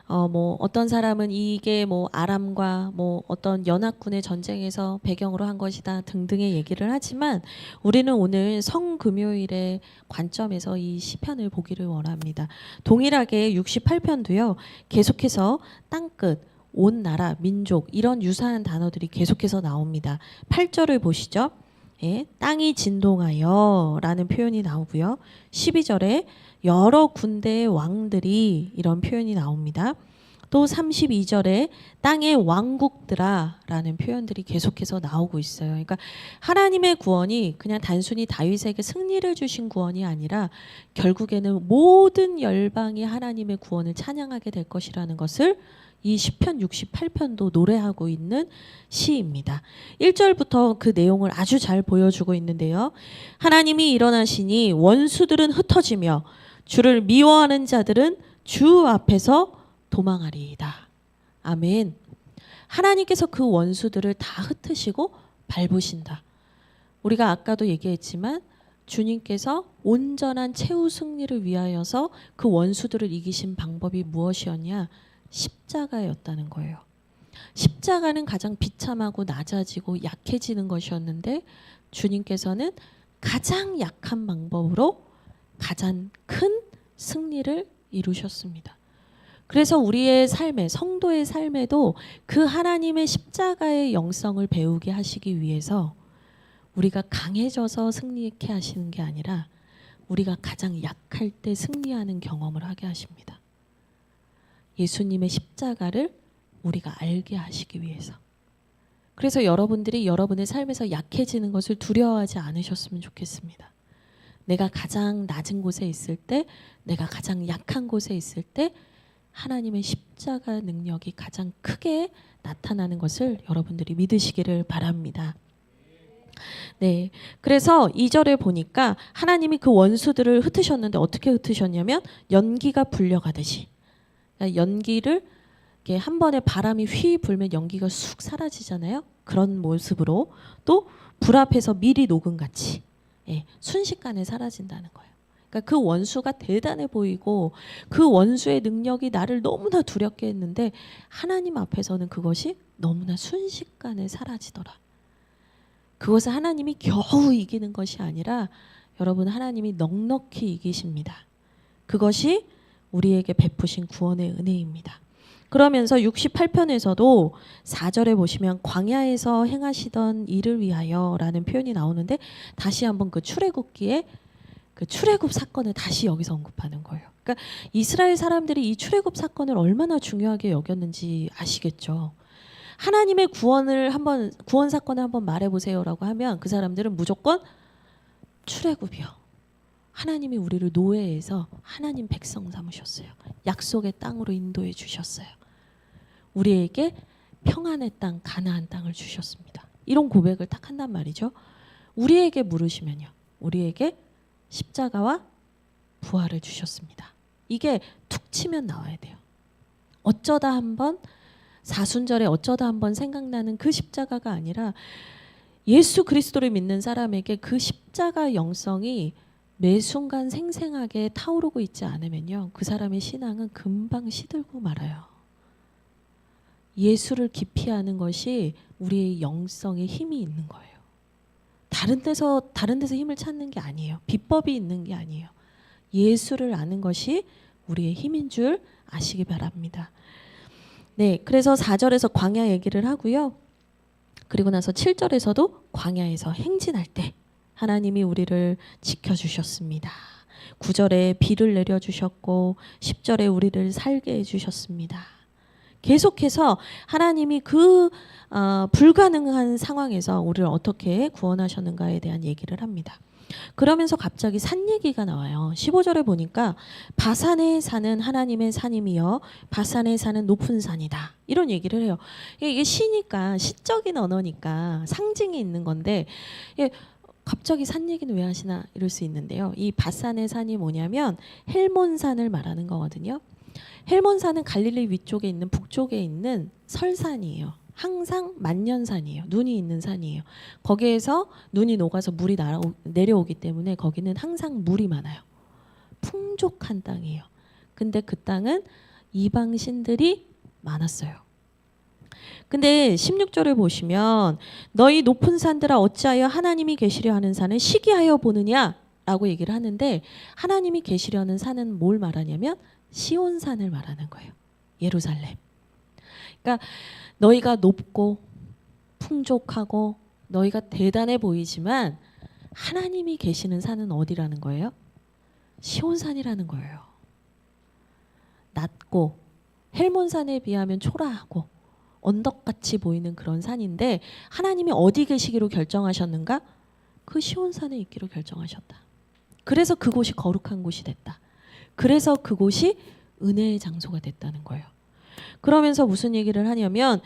뭐 어떤 사람은 이게 뭐 아람과 뭐 어떤 연합군의 전쟁에서 배경으로 한 것이다 등등의 얘기를 하지만 우리는 오늘 성금요일의 관점에서 이 시편을 보기를 원합니다. 동일하게 68편도요. 계속해서 땅끝, 온 나라, 민족 이런 유사한 단어들이 계속해서 나옵니다. 8절을 보시죠. 예, 땅이 진동하여 라는 표현이 나오고요. 12절에 여러 군대의 왕들이 이런 표현이 나옵니다. 또 32절에 땅의 왕국들아 라는 표현들이 계속해서 나오고 있어요. 그러니까 하나님의 구원이 그냥 단순히 다윗에게 승리를 주신 구원이 아니라 결국에는 모든 열방이 하나님의 구원을 찬양하게 될 것이라는 것을 이 시편 68편도 노래하고 있는 시입니다. 1절부터 그 내용을 아주 잘 보여주고 있는데요. 하나님이 일어나시니 원수들은 흩어지며 주를 미워하는 자들은 주 앞에서 도망하리이다. 아멘. 하나님께서 그 원수들을 다 흩으시고 밟으신다. 우리가 아까도 얘기했지만 주님께서 온전한 최후 승리를 위하여서 그 원수들을 이기신 방법이 무엇이었냐? 십자가였다는 거예요. 십자가는 가장 비참하고 낮아지고 약해지는 것이었는데 주님께서는 가장 약한 방법으로 가장 큰 승리를 이루셨습니다. 그래서 우리의 삶에, 성도의 삶에도 그 하나님의 십자가의 영성을 배우게 하시기 위해서 우리가 강해져서 승리케 하시는 게 아니라 우리가 가장 약할 때 승리하는 경험을 하게 하십니다. 예수님의 십자가를 우리가 알게 하시기 위해서. 그래서 여러분들이 여러분의 삶에서 약해지는 것을 두려워하지 않으셨으면 좋겠습니다. 내가 가장 낮은 곳에 있을 때, 내가 가장 약한 곳에 있을 때 하나님의 십자가 능력이 가장 크게 나타나는 것을 여러분들이 믿으시기를 바랍니다. 네, 그래서 2절에 보니까 하나님이 그 원수들을 흩으셨는데 어떻게 흩으셨냐면 연기가 불려가듯이, 그러니까 연기를 이렇게 한 번에 바람이 휘 불면 연기가 쑥 사라지잖아요. 그런 모습으로 또 불 앞에서 밀이 녹음 같이 순식간에 사라진다는 거예요. 그러니까 그 원수가 대단해 보이고 그 원수의 능력이 나를 너무나 두렵게 했는데 하나님 앞에서는 그것이 너무나 순식간에 사라지더라. 그것을 하나님이 겨우 이기는 것이 아니라 여러분 하나님이 넉넉히 이기십니다. 그것이 우리에게 베푸신 구원의 은혜입니다. 그러면서 68편에서도 4절에 보시면 광야에서 행하시던 일을 위하여 라는 표현이 나오는데 다시 한번 그 출애굽기에 그 출애굽 사건을 다시 여기서 언급하는 거예요. 그러니까 이스라엘 사람들이 이 출애굽 사건을 얼마나 중요하게 여겼는지 아시겠죠. 하나님의 구원 사건을 한번 말해보세요라고 하면 그 사람들은 무조건 출애굽이요. 하나님이 우리를 노예에서 하나님 백성 삼으셨어요. 약속의 땅으로 인도해 주셨어요. 우리에게 평안의 땅, 가나안 땅을 주셨습니다. 이런 고백을 딱 한단 말이죠. 우리에게 물으시면요. 우리에게 십자가와 부활을 주셨습니다. 이게 툭 치면 나와야 돼요. 어쩌다 한번 사순절에 어쩌다 한번 생각나는 그 십자가가 아니라 예수 그리스도를 믿는 사람에게 그 십자가 영성이 매 순간 생생하게 타오르고 있지 않으면요. 그 사람의 신앙은 금방 시들고 말아요. 예수를 깊이 아는 것이 우리의 영성에 힘이 있는 거예요. 다른 데서 힘을 찾는 게 아니에요. 비법이 있는 게 아니에요. 예수를 아는 것이 우리의 힘인 줄 아시기 바랍니다. 네, 그래서 4절에서 광야 얘기를 하고요. 그리고 나서 7절에서도 광야에서 행진할 때 하나님이 우리를 지켜주셨습니다. 9절에 비를 내려주셨고 10절에 우리를 살게 해주셨습니다. 계속해서 하나님이 그 불가능한 상황에서 우리를 어떻게 구원하셨는가에 대한 얘기를 합니다. 그러면서 갑자기 산 얘기가 나와요. 15절에 보니까 바산에 사는 하나님의 산임이여 바산에 사는 높은 산이다. 이런 얘기를 해요. 이게 시니까 시적인 언어니까 상징이 있는 건데 갑자기 산 얘기는 왜 하시나 이럴 수 있는데요. 이 바산의 산이 뭐냐면 헬몬산을 말하는 거거든요. 헬몬산은 갈릴리 위쪽에 있는 북쪽에 있는 설산이에요. 항상 만년산이에요. 눈이 있는 산이에요. 거기에서 눈이 녹아서 물이 내려오기 때문에 거기는 항상 물이 많아요. 풍족한 땅이에요. 근데 그 땅은 이방 신들이 많았어요. 근데 16절을 보시면 너희 높은 산들아 어찌하여 하나님이 계시려 하는 산을 시기하여 보느냐 라고 얘기를 하는데 하나님이 계시려는 산은 뭘 말하냐면 시온산을 말하는 거예요. 예루살렘. 그러니까 너희가 높고 풍족하고 너희가 대단해 보이지만 하나님이 계시는 산은 어디라는 거예요? 시온산이라는 거예요. 낮고 헬몬산에 비하면 초라하고 언덕같이 보이는 그런 산인데 하나님이 어디 계시기로 결정하셨는가? 그 시온산에 있기로 결정하셨다. 그래서 그곳이 거룩한 곳이 됐다. 그래서 그곳이 은혜의 장소가 됐다는 거예요. 그러면서 무슨 얘기를 하냐면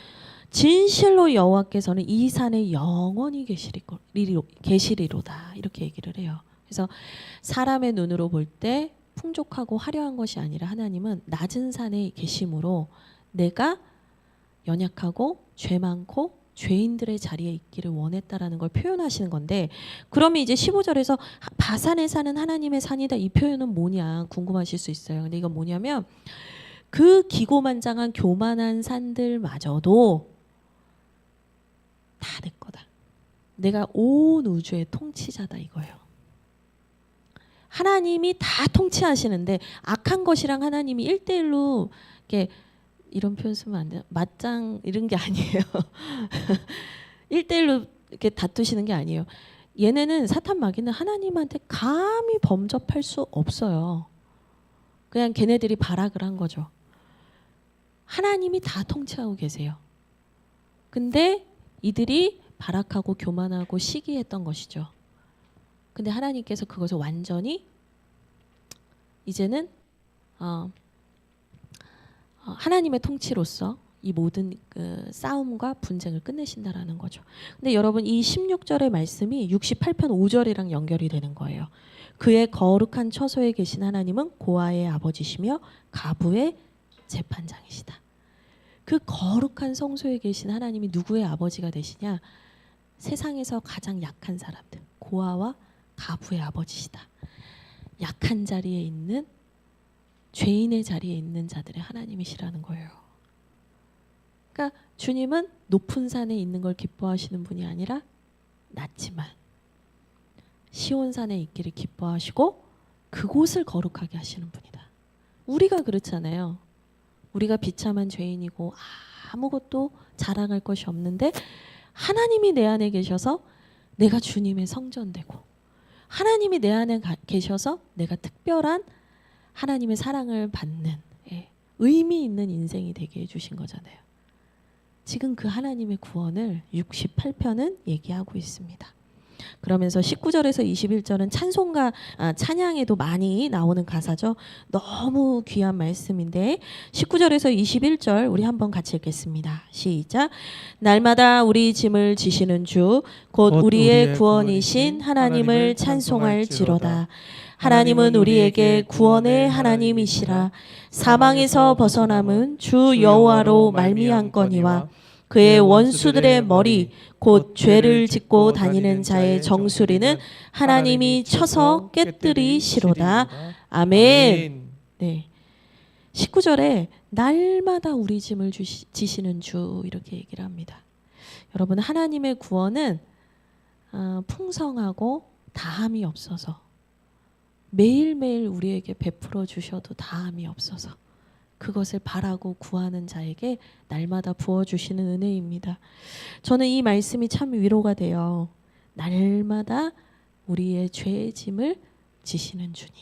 진실로 여호와께서는 이 산에 영원히 계시리로다 이렇게 얘기를 해요. 그래서 사람의 눈으로 볼 때 풍족하고 화려한 것이 아니라 하나님은 낮은 산에 계심으로 내가 연약하고 죄 많고 죄인들의 자리에 있기를 원했다라는 걸 표현하시는 건데 그러면 이제 15절에서 바산에 사는 하나님의 산이다 이 표현은 뭐냐 궁금하실 수 있어요. 근데 이건 뭐냐면 그 기고만장한 교만한 산들마저도 다 내 거다. 내가 온 우주의 통치자다 이거예요. 하나님이 다 통치하시는데 악한 것이랑 하나님이 1대1로 이렇게 이런 표현 쓰면 안 돼요. 맞짱 이런 게 아니에요. 1대1로 이렇게 다투시는 게 아니에요. 얘네는 사탄 마귀는 하나님한테 감히 범접할 수 없어요. 그냥 걔네들이 발악을 한 거죠. 하나님이 다 통치하고 계세요. 근데 이들이 발악하고 교만하고 시기했던 것이죠. 근데 하나님께서 그것을 완전히 이제는 하나님의 통치로서 이 모든 그 싸움과 분쟁을 끝내신다라는 거죠. 근데 여러분 이 16절의 말씀이 68편 5절이랑 연결이 되는 거예요. 그의 거룩한 처소에 계신 하나님은 고아의 아버지시며 가부의 재판장이시다. 그 거룩한 성소에 계신 하나님이 누구의 아버지가 되시냐? 세상에서 가장 약한 사람들, 고아와 가부의 아버지시다. 약한 자리에 있는 죄인의 자리에 있는 자들의 하나님이시라는 거예요. 그러니까 주님은 높은 산에 있는 걸 기뻐하시는 분이 아니라 낮지만 시온산에 있기를 기뻐하시고 그곳을 거룩하게 하시는 분이다. 우리가 그렇잖아요. 우리가 비참한 죄인이고 아무것도 자랑할 것이 없는데 하나님이 내 안에 계셔서 내가 주님의 성전되고 하나님이 내 안에 계셔서 내가 특별한 하나님의 사랑을 받는 의미 있는 인생이 되게 해주신 거잖아요. 지금 그 하나님의 구원을 68편은 얘기하고 있습니다. 그러면서 19절에서 21절은 찬송가 찬양에도 많이 나오는 가사죠. 너무 귀한 말씀인데 19절에서 21절 우리 한번 같이 읽겠습니다. 시작. 날마다 우리 짐을 지시는 주 곧 우리의 구원이신 하나님을 찬송할지로다. 하나님은 우리에게 구원의 하나님이시라. 사망에서 벗어남은 주 여호와로 말미암거니와 그의 원수들의 머리 곧 죄를 짓고 다니는 자의 정수리는 하나님이 쳐서 깨뜨리시로다. 아멘. 네. 19절에 날마다 우리 짐을 지시는 주 이렇게 얘기를 합니다. 여러분 하나님의 구원은 풍성하고 다함이 없어서 매일매일 우리에게 베풀어 주셔도 다함이 없어서 그것을 바라고 구하는 자에게 날마다 부어주시는 은혜입니다. 저는 이 말씀이 참 위로가 돼요. 날마다 우리의 죄의 짐을 지시는 주님,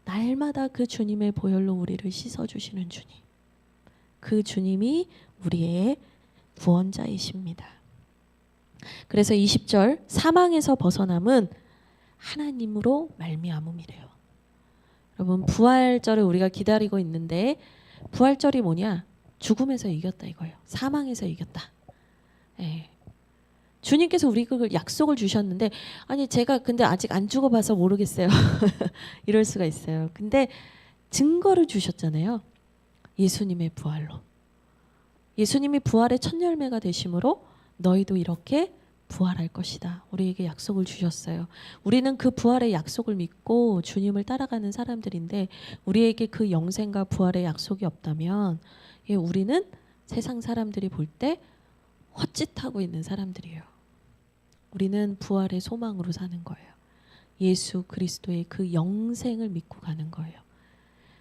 날마다 그 주님의 보혈로 우리를 씻어주시는 주님, 그 주님이 우리의 구원자이십니다. 그래서 20절 사망에서 벗어남은 하나님으로 말미암음이래요. 여러분 부활절을 우리가 기다리고 있는데 부활절이 뭐냐? 죽음에서 이겼다 이거예요. 사망에서 이겼다. 예. 주님께서 우리가 그 약속을 주셨는데 아니 제가 근데 아직 안 죽어봐서 모르겠어요. 이럴 수가 있어요. 근데 증거를 주셨잖아요. 예수님의 부활로. 예수님이 부활의 첫 열매가 되심으로 너희도 이렇게 부활할 것이다. 우리에게 약속을 주셨어요. 우리는 그 부활의 약속을 믿고 주님을 따라가는 사람들인데 우리에게 그 영생과 부활의 약속이 없다면 우리는 세상 사람들이 볼 때 헛짓하고 있는 사람들이에요. 우리는 부활의 소망으로 사는 거예요. 예수 그리스도의 그 영생을 믿고 가는 거예요.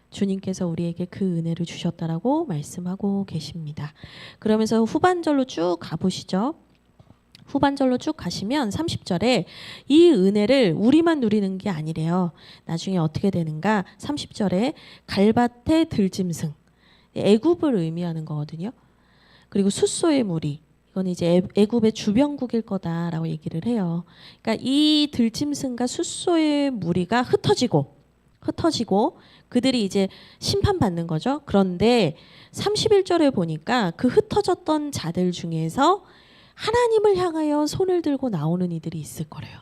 주님께서 우리에게 그 은혜를 주셨다라고 말씀하고 계십니다. 그러면서 후반절로 쭉 가보시죠. 후반절로 쭉 가시면 30절에 이 은혜를 우리만 누리는 게 아니래요. 나중에 어떻게 되는가? 30절에 갈밭의 들짐승, 애굽을 의미하는 거거든요. 그리고 숫소의 무리, 이건 이제 애굽의 주변국일 거다라고 얘기를 해요. 그러니까 이 들짐승과 숫소의 무리가 흩어지고 그들이 이제 심판받는 거죠. 그런데 31절에 보니까 그 흩어졌던 자들 중에서 하나님을 향하여 손을 들고 나오는 이들이 있을 거래요.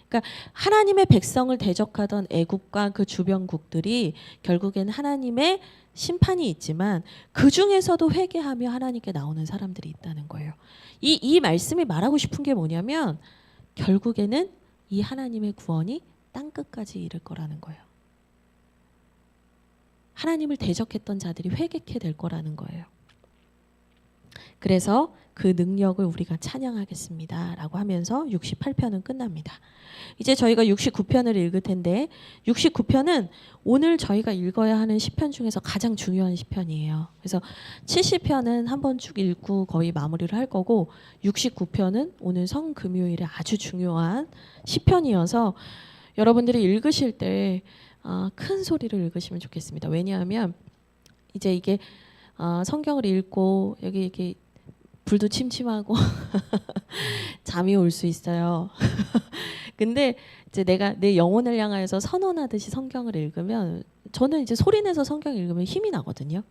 그러니까 하나님의 백성을 대적하던 애굽과 그 주변국들이 결국엔 하나님의 심판이 있지만 그 중에서도 회개하며 하나님께 나오는 사람들이 있다는 거예요. 이 말씀이 말하고 싶은 게 뭐냐면 결국에는 이 하나님의 구원이 땅끝까지 이를 거라는 거예요. 하나님을 대적했던 자들이 회개케 될 거라는 거예요. 그래서 그 능력을 우리가 찬양하겠습니다 라고 하면서 68편은 끝납니다. 이제 저희가 69편을 읽을 텐데 69편은 오늘 저희가 읽어야 하는 시편 중에서 가장 중요한 시편이에요. 그래서 70편은 한번 쭉 읽고 거의 마무리를 할 거고 69편은 오늘 성금요일에 아주 중요한 시편이어서 여러분들이 읽으실 때 큰 소리로 읽으시면 좋겠습니다. 왜냐하면 이제 이게 성경을 읽고 여기 이렇게 불도 침침하고 잠이 올 수 있어요. 근데 이제 내가 내 영혼을 향하여서 선언하듯이 성경을 읽으면 저는 이제 소리내서 성경 읽으면 힘이 나거든요.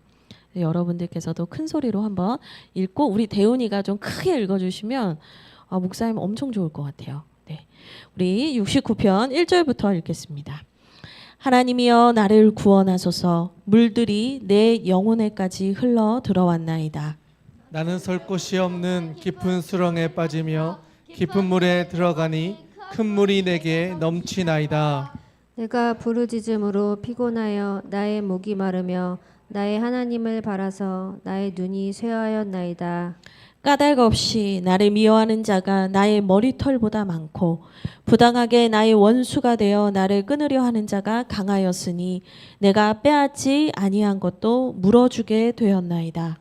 여러분들께서도 큰 소리로 한번 읽고 우리 대훈이가 좀 크게 읽어주시면 목사님 엄청 좋을 것 같아요. 네, 우리 69편 1절부터 읽겠습니다. 하나님이여 나를 구원하소서. 물들이 내 영혼에까지 흘러 들어왔나이다. 나는 설 곳이 없는 깊은 수렁에 빠지며 깊은 물에 들어가니 큰 물이 내게 넘치나이다. 내가 부르짖음으로 피곤하여 나의 목이 마르며 나의 하나님을 바라서 나의 눈이 쇠하였나이다. 까닭 없이 나를 미워하는 자가 나의 머리털보다 많고 부당하게 나의 원수가 되어 나를 끊으려 하는 자가 강하였으니 내가 빼앗지 아니한 것도 물어주게 되었나이다.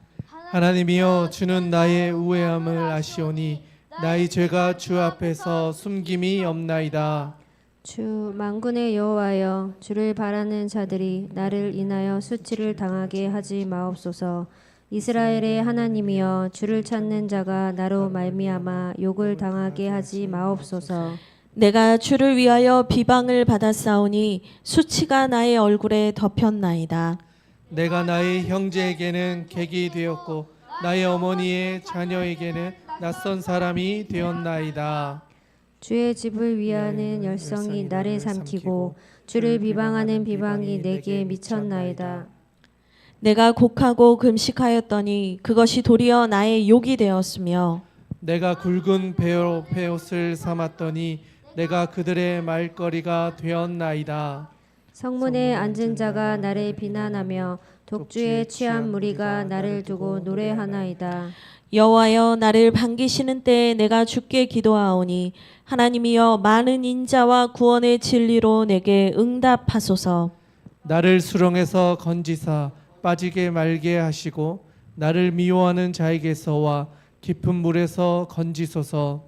하나님이여 주는 나의 우애함을 아시오니 나의 죄가 주 앞에서 숨김이 없나이다. 주 만군의 여호와여 주를 바라는 자들이 나를 인하여 수치를 당하게 하지 마옵소서. 이스라엘의 하나님이여 주를 찾는 자가 나로 말미암아 욕을 당하게 하지 마옵소서. 내가 주를 위하여 비방을 받았사오니 수치가 나의 얼굴에 덮였나이다. 내가 나의 형제에게는 객이 되었고 나의 어머니의 자녀에게는 낯선 사람이 되었나이다. 주의 집을 위하는 열성이 나를 삼키고 주를 비방하는 비방이 내게 미쳤나이다. 내가 곡하고 금식하였더니 그것이 도리어 나의 욕이 되었으며 내가 굵은 베옷을 삼았더니 내가 그들의 말거리가 되었나이다. 성문에 앉은 자가 나를 비난하며 독주에 취한 무리가 나를 두고 노래하나이다. 여호와여 나를 반기시는 때에 내가 주께 기도하오니 하나님이여 많은 인자와 구원의 진리로 내게 응답하소서. 나를 수렁에서 건지사 빠지게 말게 하시고 나를 미워하는 자에게서와 깊은 물에서 건지소서.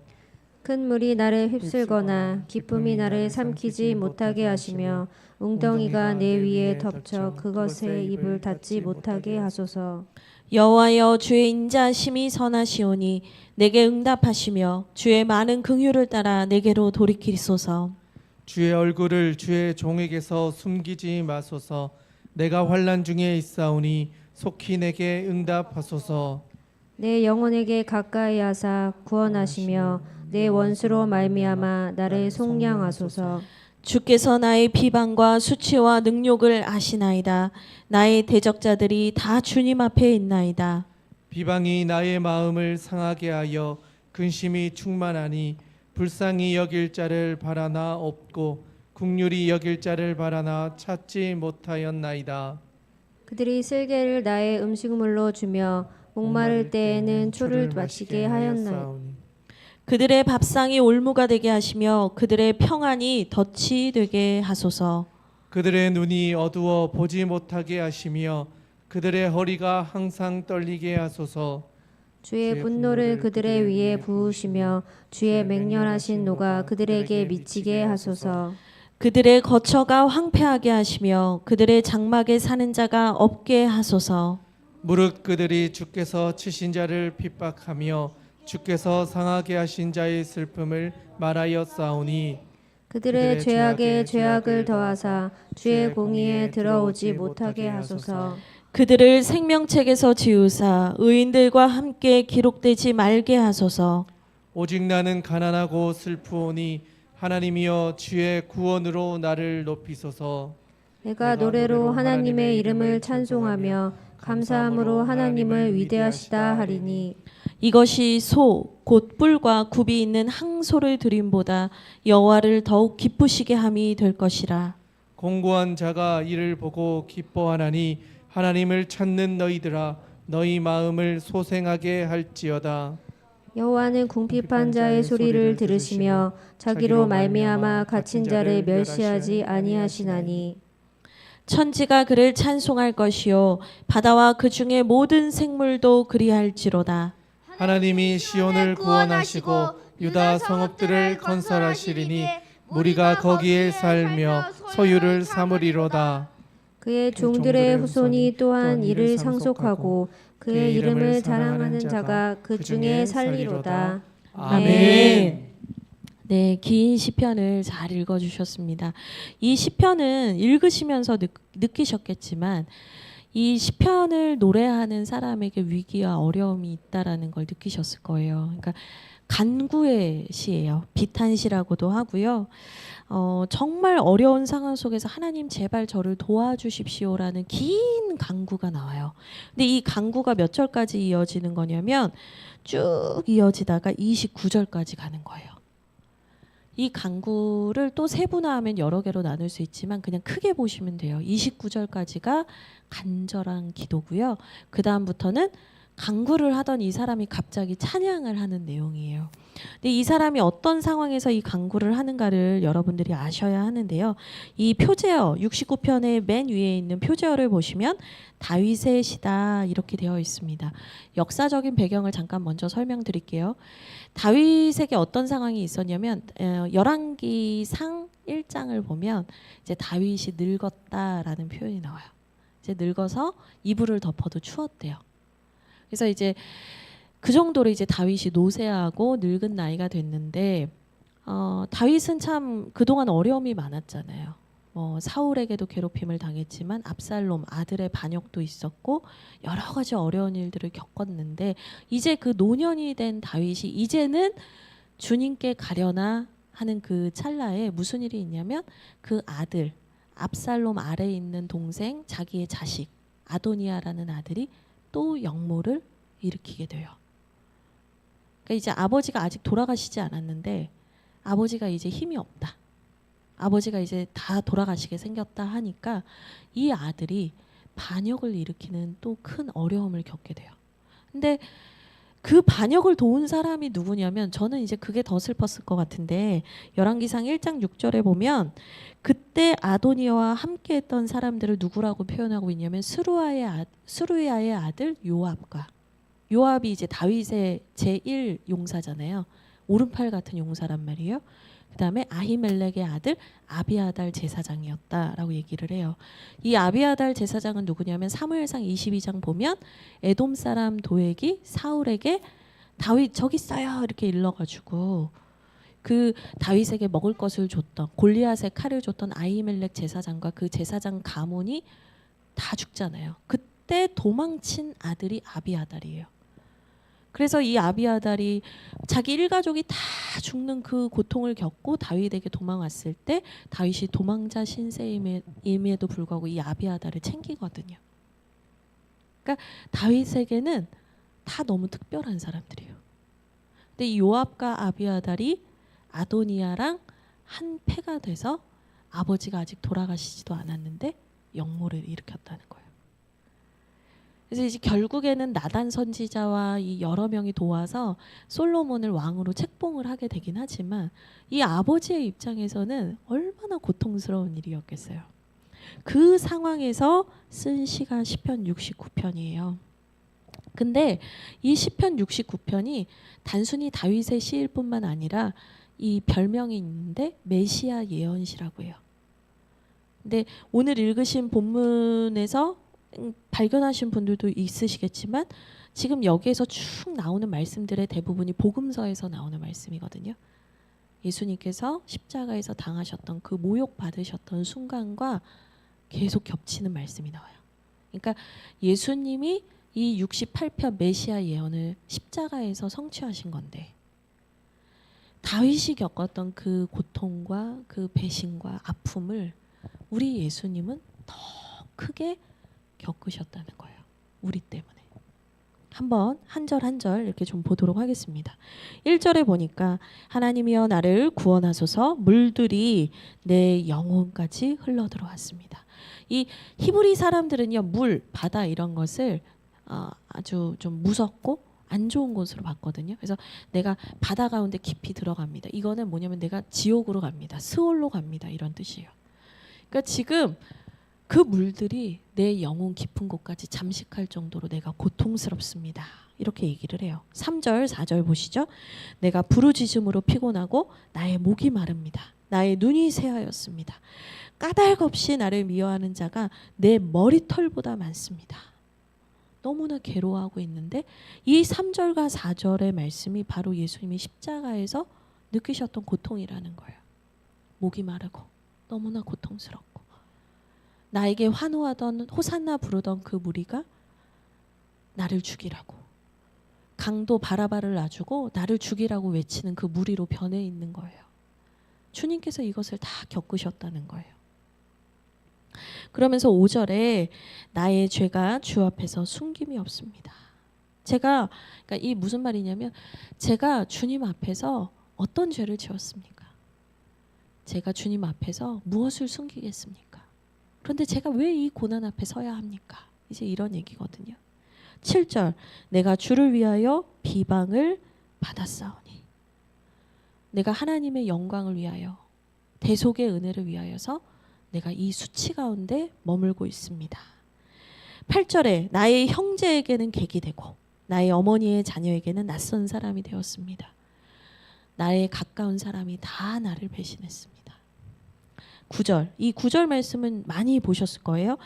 큰 물이 나를 휩쓸거나 기쁨이 나를 삼키지 못하게 하시며 웅덩이가 내 위에 덮쳐 그것에 입을 닫지 못하게 하소서. 여호와여 주의 인자하심이 선하시오니 내게 응답하시며 주의 많은 긍휼을 따라 내게로 돌이키소서. 주의 얼굴을 주의 종에게서 숨기지 마소서. 내가 환난 중에 있사오니 속히 내게 응답하소서. 내 영혼에게 가까이 하사 구원하시며 내 원수로 말미암아 나를 속량하소서. 주께서 나의 비방과 수치와 능욕을 아시나이다. 나의 대적자들이 다 주님 앞에 있나이다. 비방이 나의 마음을 상하게 하여 근심이 충만하니 불쌍히 여길 자를 바라나 없고 긍휼히 여길 자를 바라나 찾지 못하였나이다. 그들이 쓸개를 나의 음식물로 주며 목마를 때에는 초를 마시게 하였나이다. 그들의 밥상이 올무가 되게 하시며 그들의 평안이 덫이 되게 하소서. 그들의 눈이 어두워 보지 못하게 하시며 그들의 허리가 항상 떨리게 하소서. 주의 분노를 그들의 위에 부으시며 주의 맹렬하신 노가 그들에게 미치게 하소서. 그들의 거처가 황폐하게 하시며 그들의 장막에 사는 자가 없게 하소서. 무릇 그들이 주께서 치신 자를 핍박하며 주께서 상하게 하신 자의 슬픔을 말하였사오니 그들의 죄악에 죄악을 더하사 주의 공의에 들어오지 못하게 하소서. 그들을 생명책에서 지우사 의인들과 함께 기록되지 말게 하소서. 오직 나는 가난하고 슬프오니 하나님이여 주의 구원으로 나를 높이소서. 내가 노래로 하나님의 이름을 찬송하며 감사함으로 하나님을 위대하시다 하리니 이것이 소 곧 뿔과 굽이 있는 항소를 드림보다 여호와를 더욱 기쁘시게 함이 될 것이라. 공고한 자가 이를 보고 기뻐하나니 하나님을 찾는 너희들아 너희 마음을 소생하게 할지어다. 여호와는 궁핍한 자의 소리를 들으시며 자기로 말미암아 갇힌 자를 멸시하지 아니하시나니 천지가 그를 찬송할 것이요 바다와 그 중에 모든 생물도 그리할지로다. 하나님이 시온을 구원하시고 유다 성읍들을 건설하시리니 무리가 거기에 살며 소유를 삼으리로다. 그의 종들의 후손이 또한 이를 상속하고 그의 이름을 자랑하는 자가 그 중에 살리로다. 아멘. 네, 긴 시편을 잘 읽어주셨습니다. 이 시편은 읽으시면서 느끼셨겠지만 이 시편을 노래하는 사람에게 위기와 어려움이 있다라는 걸 느끼셨을 거예요. 그러니까 간구의 시예요. 비탄시라고도 하고요. 정말 어려운 상황 속에서 하나님 제발 저를 도와주십시오라는 긴 간구가 나와요. 근데 이 간구가 몇 절까지 이어지는 거냐면 쭉 이어지다가 29절까지 가는 거예요. 이 간구를 또 세분화하면 여러 개로 나눌 수 있지만 그냥 크게 보시면 돼요. 29절까지가 간절한 기도고요. 그 다음부터는 간구를 하던 이 사람이 갑자기 찬양을 하는 내용이에요. 근데 이 사람이 어떤 상황에서 이 간구를 하는가를 여러분들이 아셔야 하는데요. 이 표제어 69편의 맨 위에 있는 표제어를 보시면 다윗의 시다 이렇게 되어 있습니다. 역사적인 배경을 잠깐 먼저 설명드릴게요. 다윗에게 어떤 상황이 있었냐면 열왕기상 1장을 보면 이제 다윗이 늙었다라는 표현이 나와요. 이제 늙어서 이불을 덮어도 추웠대요. 그래서 이제 그 정도로 이제 다윗이 노쇠하고 늙은 나이가 됐는데 다윗은 참 그동안 어려움이 많았잖아요. 사울에게도 괴롭힘을 당했지만 압살롬 아들의 반역도 있었고 여러 가지 어려운 일들을 겪었는데 이제 그 노년이 된 다윗이 이제는 주님께 가려나 하는 그 찰나에 무슨 일이 있냐면 그 아들 압살롬 아래에 있는 동생 자기의 자식 아도니아라는 아들이 또 역모를 일으키게 돼요. 그러니까 이제 아버지가 아직 돌아가시지 않았는데 아버지가 이제 힘이 없다. 아버지가 이제 다 돌아가시게 생겼다 하니까 이 아들이 반역을 일으키는 또 큰 어려움을 겪게 돼요. 근데 그 반역을 도운 사람이 누구냐면 저는 이제 그게 더 슬펐을 것 같은데 열왕기상 1장 6절에 보면 그때 아도니아와 함께했던 사람들을 누구라고 표현하고 있냐면 스루야의 아들 요압과 요압이 이제 다윗의 제1 용사잖아요. 오른팔 같은 용사란 말이에요. 그다음에 아히멜렉의 아들 아비아달 제사장이었다라고 얘기를 해요. 이 아비아달 제사장은 누구냐면 사무엘상 22장 보면 에돔 사람 도액이 사울에게 다윗 저기 있어요 이렇게 일러가지고 그 다윗에게 먹을 것을 줬던 골리앗의 칼을 줬던 아히멜렉 제사장과 그 제사장 가문이 다 죽잖아요. 그때 도망친 아들이 아비아달이에요. 그래서 이 아비아달이 자기 일가족이 다 죽는 그 고통을 겪고 다윗에게 도망왔을 때 다윗이 도망자 신세임에도 불구하고 이 아비아달을 챙기거든요. 그러니까 다윗에게는 다 너무 특별한 사람들이에요. 근데 이 요압과 아비아달이 아도니아랑 한 패가 돼서 아버지가 아직 돌아가시지도 않았는데 역모를 일으켰다는 거예요. 그래서 이제 결국에는 나단 선지자와 이 여러 명이 도와서 솔로몬을 왕으로 책봉을 하게 되긴 하지만 이 아버지의 입장에서는 얼마나 고통스러운 일이었겠어요. 그 상황에서 쓴 시가 시편 69편이에요. 근데 이 시편 69편이 단순히 다윗의 시일 뿐만 아니라 이 별명이 있는데 메시아 예언시라고 해요. 근데 오늘 읽으신 본문에서 발견하신 분들도 있으시겠지만 지금 여기에서 쭉 나오는 말씀들의 대부분이 복음서에서 나오는 말씀이거든요. 예수님께서 십자가에서 당하셨던 그 모욕 받으셨던 순간과 계속 겹치는 말씀이 나와요. 그러니까 예수님이 이 68편 메시아 예언을 십자가에서 성취하신 건데 다윗이 겪었던 그 고통과 그 배신과 아픔을 우리 예수님은 더 크게 겪으셨다는 거예요. 우리 때문에. 한번 한 절 한 절 이렇게 좀 보도록 하겠습니다. 1절에 보니까 하나님이여 나를 구원하소서 물들이 내 영혼까지 흘러 들어왔습니다. 이 히브리 사람들은요 물, 바다 이런 것을 아주 좀 무섭고 안 좋은 곳으로 봤거든요. 그래서 내가 바다 가운데 깊이 들어갑니다. 이거는 뭐냐면 내가 지옥으로 갑니다. 스올로 갑니다. 이런 뜻이에요. 그러니까 지금 그 물들이 내 영혼 깊은 곳까지 잠식할 정도로 내가 고통스럽습니다. 이렇게 얘기를 해요. 3절, 4절 보시죠. 내가 부르짖음으로 피곤하고 나의 목이 마릅니다. 나의 눈이 새하였습니다. 까닭없이 나를 미워하는 자가 내 머리털보다 많습니다. 너무나 괴로워하고 있는데 이 3절과 4절의 말씀이 바로 예수님이 십자가에서 느끼셨던 고통이라는 거예요. 목이 마르고 너무나 고통스럽고 나에게 환호하던 호산나 부르던 그 무리가 나를 죽이라고 강도 바라바를 놔주고 나를 죽이라고 외치는 그 무리로 변해 있는 거예요. 주님께서 이것을 다 겪으셨다는 거예요. 그러면서 5절에 나의 죄가 주 앞에서 숨김이 없습니다. 그러니까 이 무슨 말이냐면 제가 주님 앞에서 어떤 죄를 지었습니까? 제가 주님 앞에서 무엇을 숨기겠습니까? 그런데 제가 왜 이 고난 앞에 서야 합니까? 이제 이런 얘기거든요. 7절 내가 주를 위하여 비방을 받았사오니 내가 하나님의 영광을 위하여 대속의 은혜를 위하여서 내가 이 수치 가운데 머물고 있습니다. 8절에 나의 형제에게는 객이 되고 나의 어머니의 자녀에게는 낯선 사람이 되었습니다. 나의 가까운 사람이 다 나를 배신했습니다. 9절 이 9절 말씀은 많이 보셨을 거예요.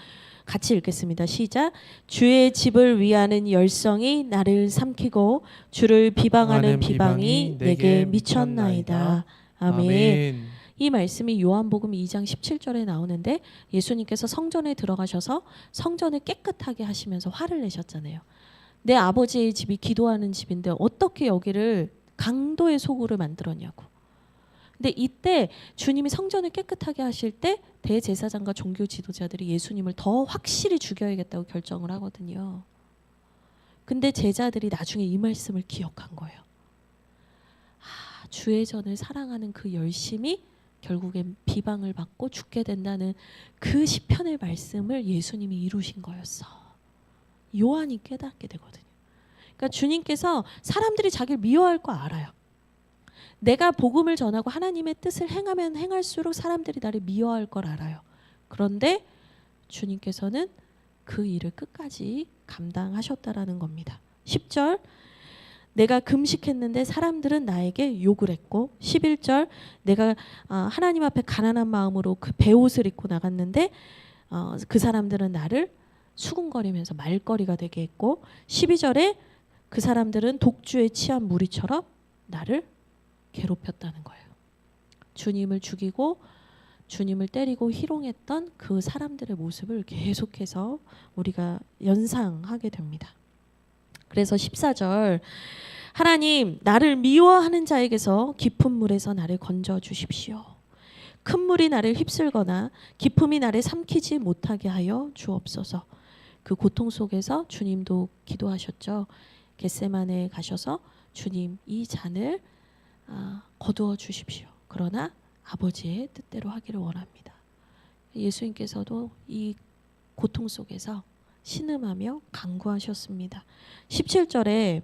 같이 읽겠습니다. 시작. 주의 집을 위하는 열성이 나를 삼키고 주를 비방하는 비방이 내게 미쳤나이다. 아멘. 이 말씀이 요한복음 2장 17절에 나오는데 예수님께서 성전에 들어가셔서 성전을 깨끗하게 하시면서 화를 내셨잖아요. 내 아버지의 집이 기도하는 집인데 어떻게 여기를 강도의 소굴을 만들었냐고. 근데 이때 주님이 성전을 깨끗하게 하실 때 대제사장과 종교 지도자들이 예수님을 더 확실히 죽여야겠다고 결정을 하거든요. 근데 제자들이 나중에 이 말씀을 기억한 거예요. 주의 전을 사랑하는 그 열심이 결국엔 비방을 받고 죽게 된다는 그 시편의 말씀을 예수님이 이루신 거였어. 요한이 깨닫게 되거든요. 그러니까 주님께서 사람들이 자기를 미워할 거 알아요. 내가 복음을 전하고 하나님의 뜻을 행하면 행할수록 사람들이 나를 미워할 걸 알아요. 그런데 주님께서는 그 일을 끝까지 감당하셨다라는 겁니다. 10절 내가 금식했는데 사람들은 나에게 욕을 했고 11절 내가 하나님 앞에 가난한 마음으로 그 베옷을 입고 나갔는데 그 사람들은 나를 수군거리면서 말거리가 되게 했고 12절에 그 사람들은 독주에 취한 무리처럼 나를 괴롭혔다는 거예요. 주님을 죽이고 주님을 때리고 희롱했던 그 사람들의 모습을 계속해서 우리가 연상하게 됩니다. 그래서 14절 하나님 나를 미워하는 자에게서 깊은 물에서 나를 건져 주십시오. 큰 물이 나를 휩쓸거나 깊음이 나를 삼키지 못하게 하여 주옵소서. 그 고통 속에서 주님도 기도하셨죠. 겟세마네에 가셔서 주님 이 잔을 거두어 주십시오. 그러나 아버지의 뜻대로 하기를 원합니다. 예수님께서도 이 고통 속에서 신음하며 간구하셨습니다. 17절에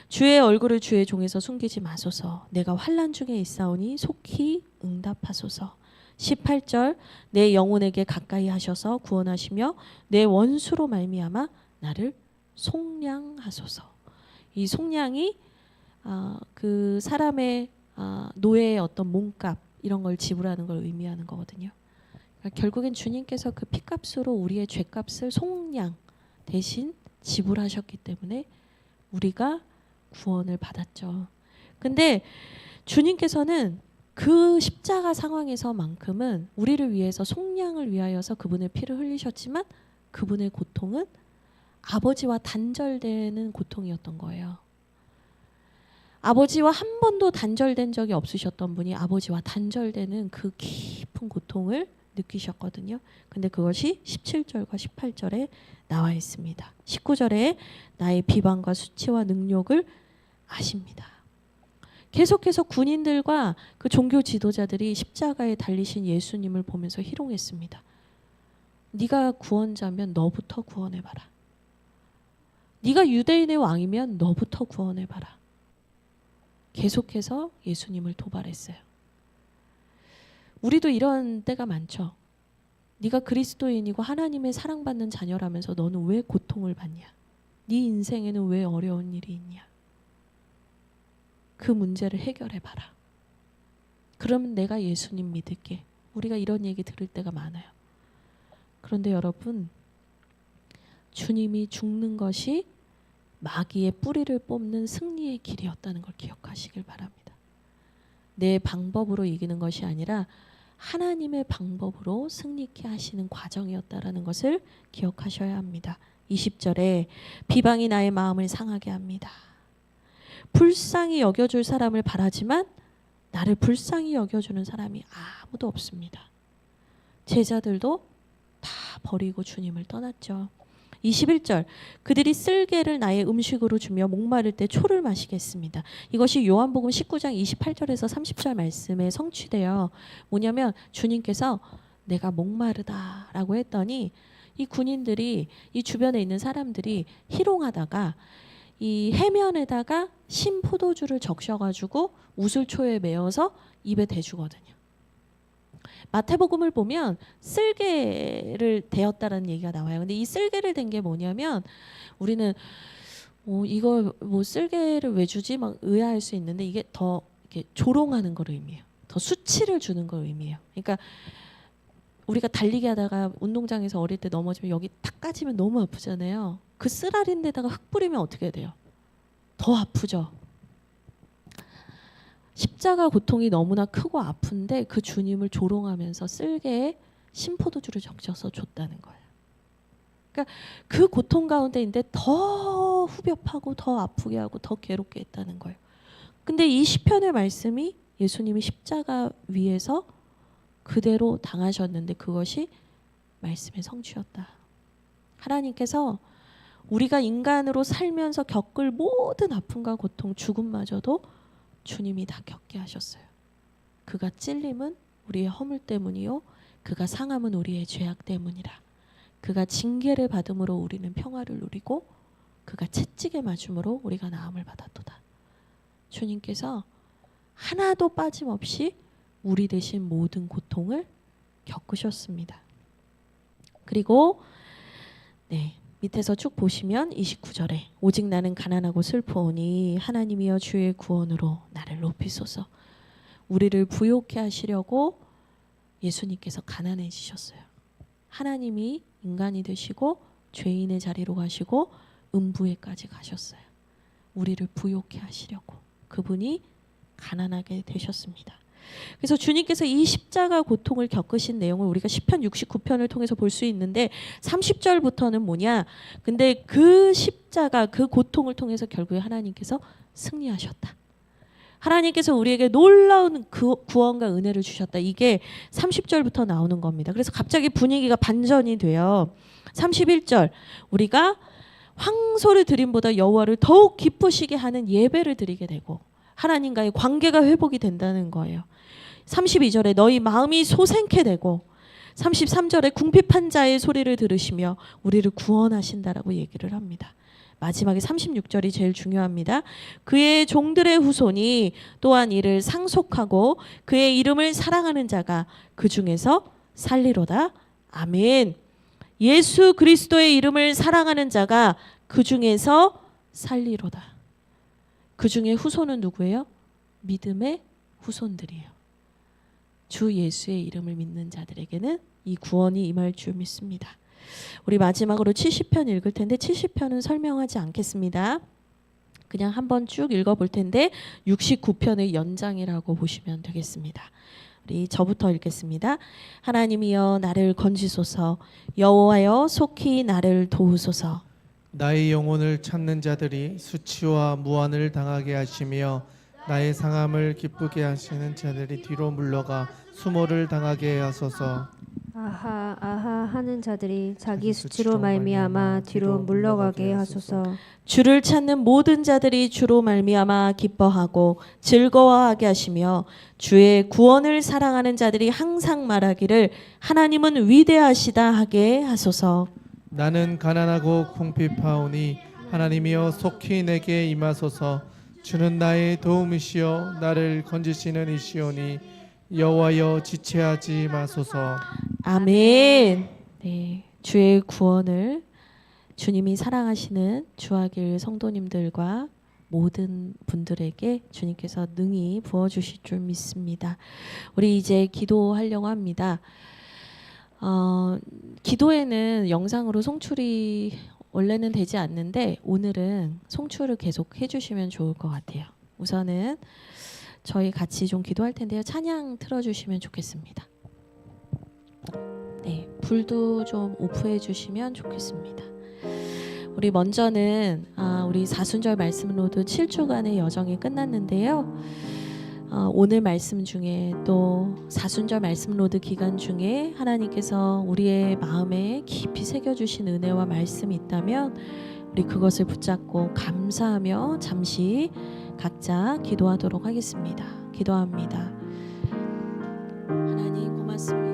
주의 얼굴을 주의 종에서 숨기지 마소서. 내가 환난 중에 있사오니 속히 응답하소서. 18절 내 영혼에게 가까이 하셔서 구원하시며 내 원수로 말미암아 나를 속량하소서. 이 속량이 그 사람의 노예의 어떤 몸값 이런 걸 지불하는 걸 의미하는 거거든요. 그러니까 결국엔 주님께서 그 피값으로 우리의 죄값을 속량 대신 지불하셨기 때문에 우리가 구원을 받았죠. 근데 주님께서는 그 십자가 상황에서만큼은 우리를 위해서 속량을 위하여서 그분의 피를 흘리셨지만 그분의 고통은 아버지와 단절되는 고통이었던 거예요. 아버지와 한 번도 단절된 적이 없으셨던 분이 아버지와 단절되는 그 깊은 고통을 느끼셨거든요. 근데 그것이 17절과 18절에 나와 있습니다. 19절에 나의 비방과 수치와 능욕을 아십니다. 계속해서 군인들과 그 종교 지도자들이 십자가에 달리신 예수님을 보면서 희롱했습니다. 네가 구원자면 너부터 구원해봐라. 네가 유대인의 왕이면 너부터 구원해봐라. 계속해서 예수님을 도발했어요. 우리도 이런 때가 많죠. 네가 그리스도인이고 하나님의 사랑받는 자녀라면서 너는 왜 고통을 받냐? 네 인생에는 왜 어려운 일이 있냐? 그 문제를 해결해봐라. 그러면 내가 예수님 믿을게. 우리가 이런 얘기 들을 때가 많아요. 그런데 여러분, 주님이 죽는 것이 마귀의 뿌리를 뽑는 승리의 길이었다는 걸 기억하시길 바랍니다. 내 방법으로 이기는 것이 아니라 하나님의 방법으로 승리케 하시는 과정이었다라는 것을 기억하셔야 합니다. 20절에 비방이 나의 마음을 상하게 합니다. 불쌍히 여겨줄 사람을 바라지만 나를 불쌍히 여겨주는 사람이 아무도 없습니다. 제자들도 다 버리고 주님을 떠났죠. 21절 그들이 쓸개를 나의 음식으로 주며 목마를 때 초를 마시겠습니다. 이것이 요한복음 19장 28절에서 30절 말씀에 성취돼요. 뭐냐면 주님께서 내가 목마르다라고 했더니 이 군인들이 이 주변에 있는 사람들이 희롱하다가 이 해면에다가 신 포도주를 적셔가지고 우슬초에 메어서 입에 대주거든요. 마태복음을 보면 쓸개를 대었다라는 얘기가 나와요. 근데 이 쓸개를 댄 게 뭐냐면 우리는 이걸 뭐 쓸개를 왜 주지 막 의아할 수 있는데 이게 더 이렇게 조롱하는 걸 의미해요. 더 수치를 주는 걸 의미해요. 그러니까 우리가 달리기 하다가 운동장에서 어릴 때 넘어지면 여기 탁 까지면 너무 아프잖아요. 그 쓰라린 데다가 흙 뿌리면 어떻게 돼요? 더 아프죠. 십자가 고통이 너무나 크고 아픈데 그 주님을 조롱하면서 쓸개에 신포도주를 적셔서 줬다는 거예요. 그러니까 그 고통 가운데인데 더 후벼파고 더 아프게 하고 더 괴롭게 했다는 거예요. 근데 이 시편의 말씀이 예수님이 십자가 위에서 그대로 당하셨는데 그것이 말씀의 성취였다. 하나님께서 우리가 인간으로 살면서 겪을 모든 아픔과 고통, 죽음마저도 주님이 다 겪게 하셨어요. 그가 찔림은 우리의 허물 때문이요 그가 상함은 우리의 죄악 때문이라. 그가 징계를 받음으로 우리는 평화를 누리고 그가 채찍에 맞음으로 우리가 나음을 받았도다. 주님께서 하나도 빠짐없이 우리 대신 모든 고통을 겪으셨습니다. 그리고 밑에서 쭉 보시면 29절에 오직 나는 가난하고 슬퍼오니 하나님이여 주의 구원으로 나를 높이소서. 우리를 부욕해 하시려고 예수님께서 가난해지셨어요. 하나님이 인간이 되시고 죄인의 자리로 가시고 음부에까지 가셨어요. 우리를 부욕해 하시려고 그분이 가난하게 되셨습니다. 그래서 주님께서 이 십자가 고통을 겪으신 내용을 우리가 시편 69편을 통해서 볼 수 있는데 30절부터는 뭐냐? 근데 그 십자가 그 고통을 통해서 결국에 하나님께서 승리하셨다. 하나님께서 우리에게 놀라운 구원과 은혜를 주셨다. 이게 30절부터 나오는 겁니다. 그래서 갑자기 분위기가 반전이 돼요. 31절 우리가 황소를 드림보다 여호와를 더욱 기쁘시게 하는 예배를 드리게 되고 하나님과의 관계가 회복이 된다는 거예요. 32절에 너희 마음이 소생케 되고 33절에 궁핍한 자의 소리를 들으시며 우리를 구원하신다라고 얘기를 합니다. 마지막에 36절이 제일 중요합니다. 그의 종들의 후손이 또한 이를 상속하고 그의 이름을 사랑하는 자가 그 중에서 살리로다. 아멘. 예수 그리스도의 이름을 사랑하는 자가 그 중에서 살리로다. 그 중에 후손은 누구예요? 믿음의 후손들이에요. 주 예수의 이름을 믿는 자들에게는 이 구원이 임할 줄 믿습니다. 우리 마지막으로 70편 읽을 텐데 70편은 설명하지 않겠습니다. 그냥 한번 쭉 읽어볼 텐데 69편의 연장이라고 보시면 되겠습니다. 우리 저부터 읽겠습니다. 하나님이여 나를 건지소서. 여호와여 속히 나를 도우소서. 나의 영혼을 찾는 자들이 수치와 무한을 당하게 하시며 나의 상함을 기쁘게 하시는 자들이 뒤로 물러가 수모를 당하게 하소서. 아하 아하 하는 자들이 자기 수치로 말미암아 뒤로 물러가게 하소서. 주를 찾는 모든 자들이 주로 말미암아 기뻐하고 즐거워하게 하시며 주의 구원을 사랑하는 자들이 항상 말하기를 하나님은 위대하시다 하게 하소서. 나는 가난하고 궁핍하오니 하나님이여 속히 내게 임하소서. 주는 나의 도움이시여 나를 건지시는 이시오니 여호와여 지체하지 마소서. 아멘. 네, 주의 구원을 주님이 사랑하시는 주하길 성도님들과 모든 분들에게 주님께서 능히 부어주실 줄 믿습니다. 우리 이제 기도하려고 합니다. 기도에는 영상으로 송출이 원래는 되지 않는데 오늘은 송출을 계속 해주시면 좋을 것 같아요. 우선은 저희 같이 좀 기도할 텐데요. 찬양 틀어주시면 좋겠습니다. 네, 불도 좀 오프해 주시면 좋겠습니다. 우리 먼저는 우리 사순절 말씀 로드 7주간의 여정이 끝났는데요. 오늘 말씀 중에 또 사순절 말씀 로드 기간 중에 하나님께서 우리의 마음에 깊이 새겨주신 은혜와 말씀이 있다면 우리 그것을 붙잡고 감사하며 잠시 각자 기도하도록 하겠습니다. 기도합니다. 하나님 고맙습니다.